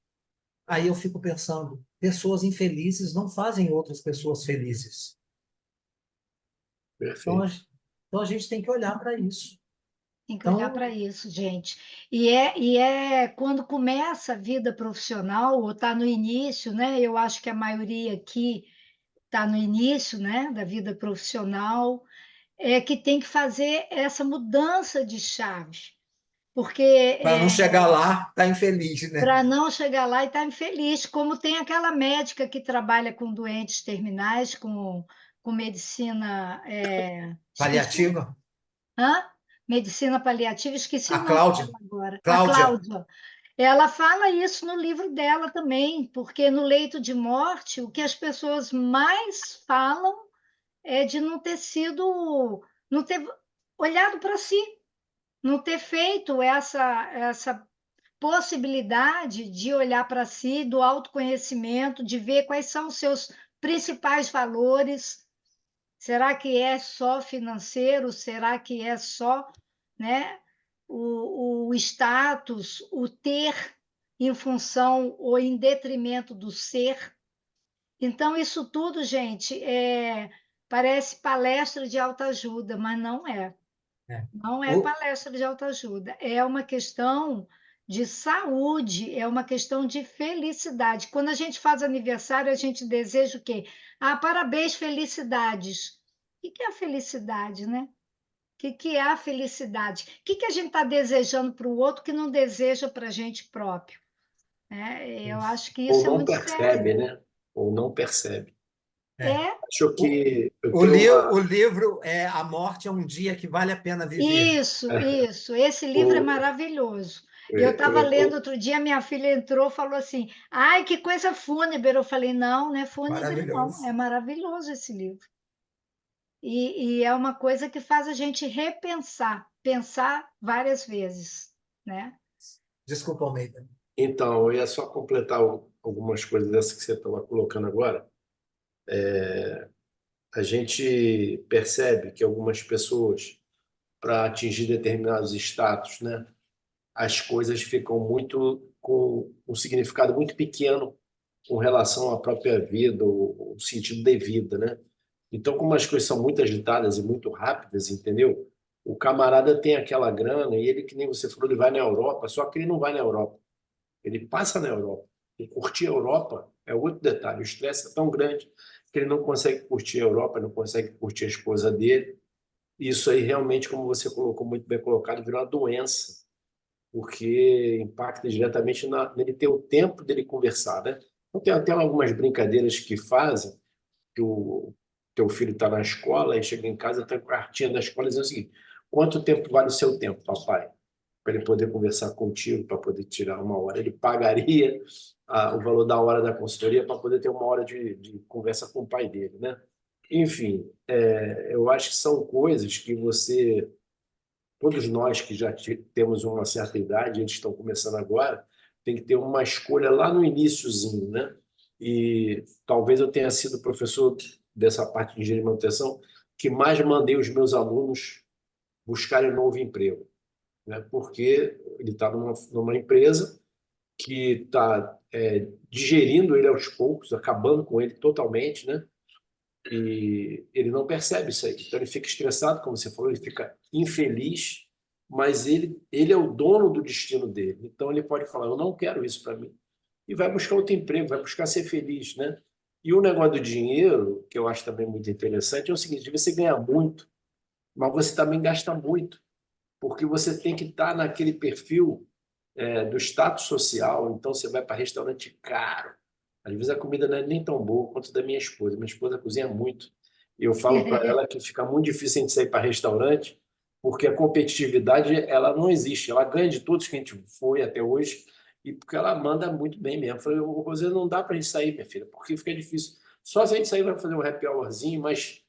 Speaker 2: Aí eu fico pensando, pessoas infelizes não fazem outras pessoas felizes. Então,
Speaker 1: Perfeito.
Speaker 2: então a gente tem que olhar para isso.
Speaker 3: Tem que olhar para isso, gente. E quando começa a vida profissional, ou está no início, né? Eu acho que a maioria aqui está no início, né, da vida profissional, que tem que fazer essa mudança de chave. Porque
Speaker 2: Para não chegar lá, tá infeliz, né?
Speaker 3: para não chegar lá e estar infeliz, como tem aquela médica que trabalha com doentes terminais, com medicina. Esqueci.
Speaker 2: Paliativa?
Speaker 3: Hã? Medicina paliativa, esqueci
Speaker 2: A
Speaker 3: o nome
Speaker 2: Cláudia.
Speaker 3: dela agora. A
Speaker 2: Cláudia.
Speaker 3: Cláudia. Ela fala isso no livro dela também, porque no leito de morte, o que as pessoas mais falam é de não ter olhado para si, não ter feito essa possibilidade de olhar para si, do autoconhecimento, de ver quais são os seus principais valores. Será que é só financeiro? Será que é só, né, o status, o ter em função ou em detrimento do ser? Então, isso tudo, gente, parece palestra de autoajuda, mas não é.
Speaker 2: É.
Speaker 3: Não é
Speaker 2: O-
Speaker 3: palestra de autoajuda, é uma questão de saúde, é uma questão de felicidade. Quando a gente faz aniversário, a gente deseja o quê? Ah, parabéns, felicidades. O que é a felicidade, né? O que é a felicidade? O que a gente está desejando para o outro que não deseja para a gente próprio? Né? Eu acho que
Speaker 1: Ou
Speaker 3: isso é
Speaker 1: não
Speaker 3: muito sério.
Speaker 1: percebe, né? Ou não percebe.
Speaker 2: é.
Speaker 3: É
Speaker 1: Acho
Speaker 2: O,
Speaker 1: que eu
Speaker 2: o,
Speaker 1: tenho
Speaker 2: li-
Speaker 1: uma.
Speaker 2: o livro é A Morte é um Dia que Vale a Pena Viver.
Speaker 3: isso, isso. Esse livro é
Speaker 1: o,
Speaker 3: maravilhoso. Eu estava lendo
Speaker 1: o,
Speaker 3: outro dia, minha filha entrou, falou assim: "Ai, que coisa fúnebre". Eu falei: "Não, não é fúnebre, não. É
Speaker 2: Maravilhoso.
Speaker 3: maravilhoso esse livro". E é uma coisa que faz a gente repensar, pensar várias vezes, né?
Speaker 2: Desculpa, Almeida.
Speaker 1: então, eu ia só completar algumas coisas dessas que você estava colocando agora. A gente percebe que algumas pessoas, para atingir determinados status, né, as coisas ficam muito com um significado muito pequeno com relação à própria vida, o sentido de vida, né? Então, como as coisas são muito agitadas e muito rápidas, entendeu? O camarada tem aquela grana e ele, que nem você falou, ele vai na Europa, só que ele não vai na Europa, ele passa na Europa. E curtir a Europa é outro detalhe. O estresse é tão grande que ele não consegue curtir a Europa, não consegue curtir a esposa dele. E isso aí realmente, como você colocou, muito bem colocado, virou uma doença, porque impacta diretamente nele ter o tempo dele conversar, né? Então, tem até algumas brincadeiras que fazem, que o teu filho está na escola e chega em casa, está com a cartinha da escola dizendo o seguinte: quanto tempo vale o seu tempo, papai? Para ele poder conversar contigo, para poder tirar uma hora. Ele pagaria o valor da hora da consultoria para poder ter uma hora de conversa com o pai dele, né? Enfim, eu acho que são coisas que todos nós que já temos uma certa idade, eles estão começando agora, tem que ter uma escolha lá no iniciozinho, né? E talvez eu tenha sido professor dessa parte de engenharia de manutenção que mais mandei os meus alunos buscarem um novo emprego, né? Porque ele está numa empresa que está digerindo ele aos poucos, acabando com ele totalmente, né? E ele não percebe isso aí. Então ele fica estressado, como você falou, ele fica infeliz, mas ele é o dono do destino dele. Então ele pode falar: eu não quero isso para mim. E vai buscar outro emprego, vai buscar ser feliz, né? E o negócio do dinheiro, que eu acho também muito interessante, é o seguinte: você ganha muito, mas você também gasta muito, porque você tem que estar naquele perfil do status social. Então você vai para restaurante caro. Às vezes a comida não é nem tão boa quanto da minha esposa. Minha esposa cozinha muito. E eu falo para ela que fica muito difícil a gente sair para restaurante, porque a competitividade ela não existe. Ela ganha de todos que a gente foi até hoje, e porque ela manda muito bem mesmo. Eu falei: "Ô, Rosana, não dá para a gente sair, minha filha, porque fica difícil. Só se a gente sair vai fazer um happy hourzinho, mas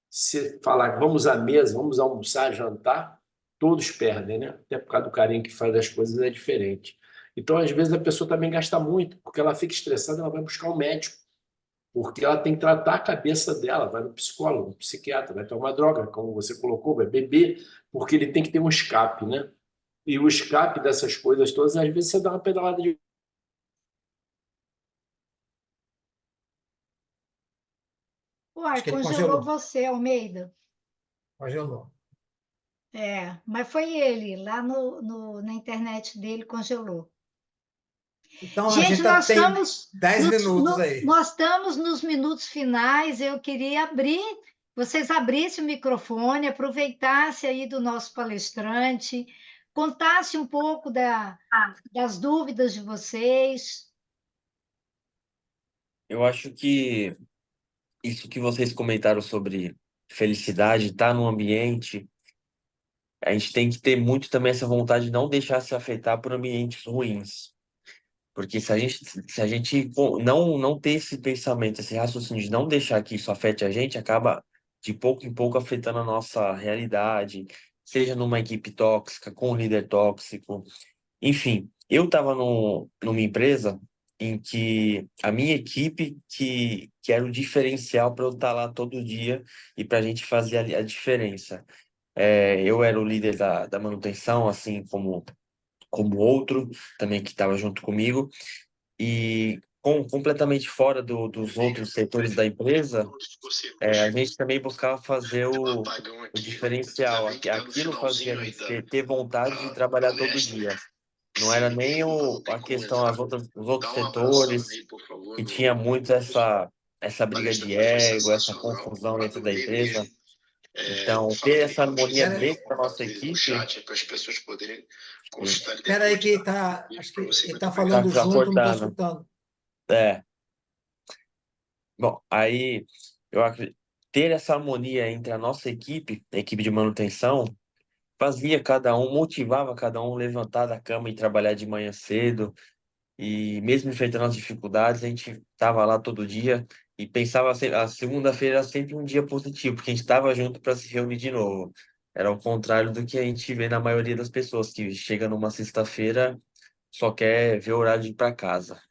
Speaker 1: se falar vamos à mesa, vamos almoçar, jantar, todos perdem, né? Até por causa do carinho que faz as coisas é diferente. Então, às vezes, a pessoa também gasta muito, porque ela fica estressada, ela vai buscar um médico, porque ela tem que tratar a cabeça dela, vai no psicólogo, no psiquiatra, vai tomar droga, como você colocou, vai beber, porque ele tem que ter um escape, né? E o escape dessas coisas todas, às vezes, você dá uma pedalada de.
Speaker 2: Acho
Speaker 3: Uai,
Speaker 2: que ele
Speaker 3: congelou
Speaker 2: congelou.
Speaker 3: você, Almeida.
Speaker 2: Congelou.
Speaker 3: Mas foi ele, lá na internet dele congelou.
Speaker 2: Então a
Speaker 3: Gente,
Speaker 2: gente tem 10 minutos aí.
Speaker 3: nós estamos nos minutos finais. Eu queria vocês abrissem o microfone, aproveitassem aí do nosso palestrante, contasse um pouco das dúvidas de vocês.
Speaker 4: Eu acho que isso que vocês comentaram sobre felicidade, estar no ambiente, a gente tem que ter muito também essa vontade de não deixar se afetar por ambientes ruins. Porque se a gente não ter esse pensamento, esse raciocínio de não deixar que isso afete a gente, acaba de pouco em pouco afetando a nossa realidade, seja numa equipe tóxica, com um líder tóxico. Enfim, eu estava numa empresa em que a minha equipe que era o diferencial para eu estar lá todo dia e para a gente fazer a diferença. Eu era o líder da manutenção, assim como outro também que estava junto comigo. E completamente fora dos outros setores da empresa, a gente também buscava fazer o diferencial. Aquilo fazia a gente ter vontade de trabalhar todo dia. Não era nem a questão, os outros setores, que tinha muito essa briga de ego, essa confusão dentro da empresa. Então, ter essa harmonia dentro da nossa equipe.
Speaker 2: Espera aí que acho que ele está
Speaker 4: Tá
Speaker 2: falando junto, não estou
Speaker 4: cortando.
Speaker 2: escutando.
Speaker 4: É. Bom, aí eu acredito ter essa harmonia entre a nossa equipe, a equipe de manutenção, fazia cada um, motivava cada um a levantar da cama e trabalhar de manhã cedo. E mesmo enfrentando as dificuldades, a gente estava lá todo dia e pensava a segunda-feira era sempre um dia positivo, porque a gente estava junto para se reunir de novo. Era o contrário do que a gente vê na maioria das pessoas, que chega numa sexta-feira, só quer ver o horário de ir para casa.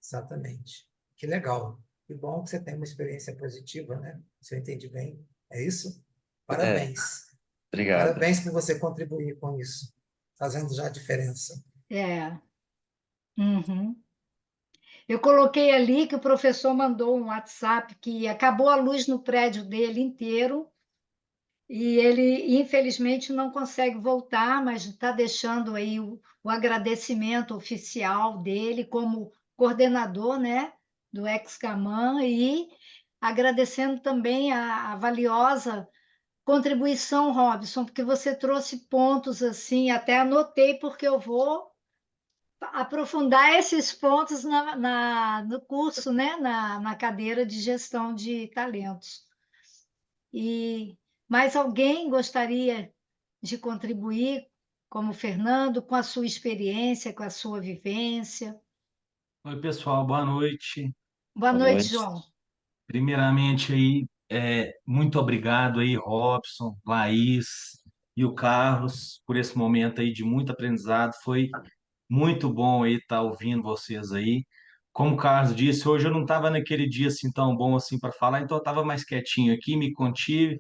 Speaker 2: Exatamente. Que legal. Que bom que você tem uma experiência positiva, né? Se eu entendi bem. É isso?
Speaker 4: É,
Speaker 2: Parabéns.
Speaker 4: obrigado.
Speaker 2: Parabéns por você contribuir com isso, fazendo já a diferença.
Speaker 3: É. Uhum. Eu coloquei ali que o professor mandou um WhatsApp que acabou a luz no prédio dele inteiro e ele, infelizmente, não consegue voltar, mas está deixando aí o agradecimento oficial dele como coordenador, né, do Excamam e agradecendo também a valiosa contribuição, Robson, porque você trouxe pontos assim, até anotei porque eu vou aprofundar esses pontos no curso, né? Na cadeira de gestão de talentos. E mais alguém gostaria de contribuir, como o Fernando, com a sua experiência, com a sua vivência?
Speaker 7: Oi, pessoal, boa noite.
Speaker 3: Boa
Speaker 4: Boa
Speaker 3: noite,
Speaker 4: noite.
Speaker 3: João.
Speaker 7: Primeiramente aí, muito obrigado aí, Robson, Laís e o Carlos, por esse momento aí de muito aprendizado. Foi muito bom aí estar ouvindo vocês aí. Como o Carlos disse, hoje eu não estava naquele dia assim tão bom assim para falar, então eu estava mais quietinho aqui, me contive,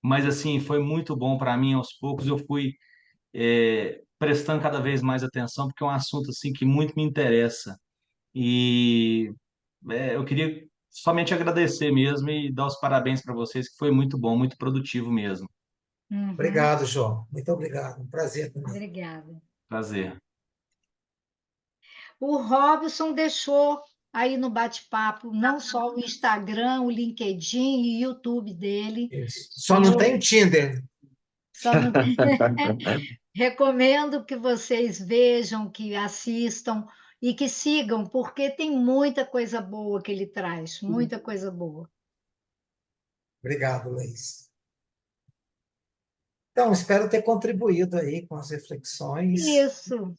Speaker 7: mas assim, foi muito bom para mim. Aos poucos eu fui prestando cada vez mais atenção, porque é um assunto assim que muito me interessa. E eu queria somente agradecer mesmo e dar os parabéns para vocês, que foi muito bom, muito produtivo mesmo.
Speaker 3: Uhum.
Speaker 2: Obrigado, João. Muito obrigado. Um prazer também.
Speaker 3: Obrigada.
Speaker 7: Prazer.
Speaker 3: O Robson deixou aí no bate-papo não só o Instagram, o LinkedIn e o YouTube dele.
Speaker 2: Isso. Só não tem o Tinder.
Speaker 3: Só não... Recomendo que vocês vejam, que assistam e que sigam, porque tem muita coisa boa que ele traz, muita coisa boa.
Speaker 2: Obrigado, Luiz. Então, espero ter contribuído aí com as reflexões.
Speaker 3: Isso.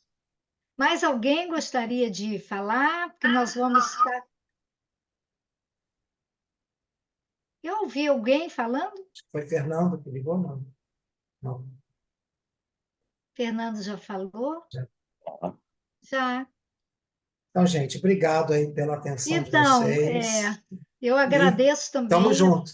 Speaker 3: Mais alguém gostaria de falar? Porque nós vamos estar. Eu ouvi alguém falando?
Speaker 2: Foi Fernando que ligou, não? Não.
Speaker 3: Fernando já falou?
Speaker 2: Já.
Speaker 3: Já.
Speaker 2: Então, gente, obrigado aí pela atenção de
Speaker 3: Então,
Speaker 2: vocês.
Speaker 3: eu agradeço
Speaker 2: Tamo
Speaker 3: também.
Speaker 2: junto.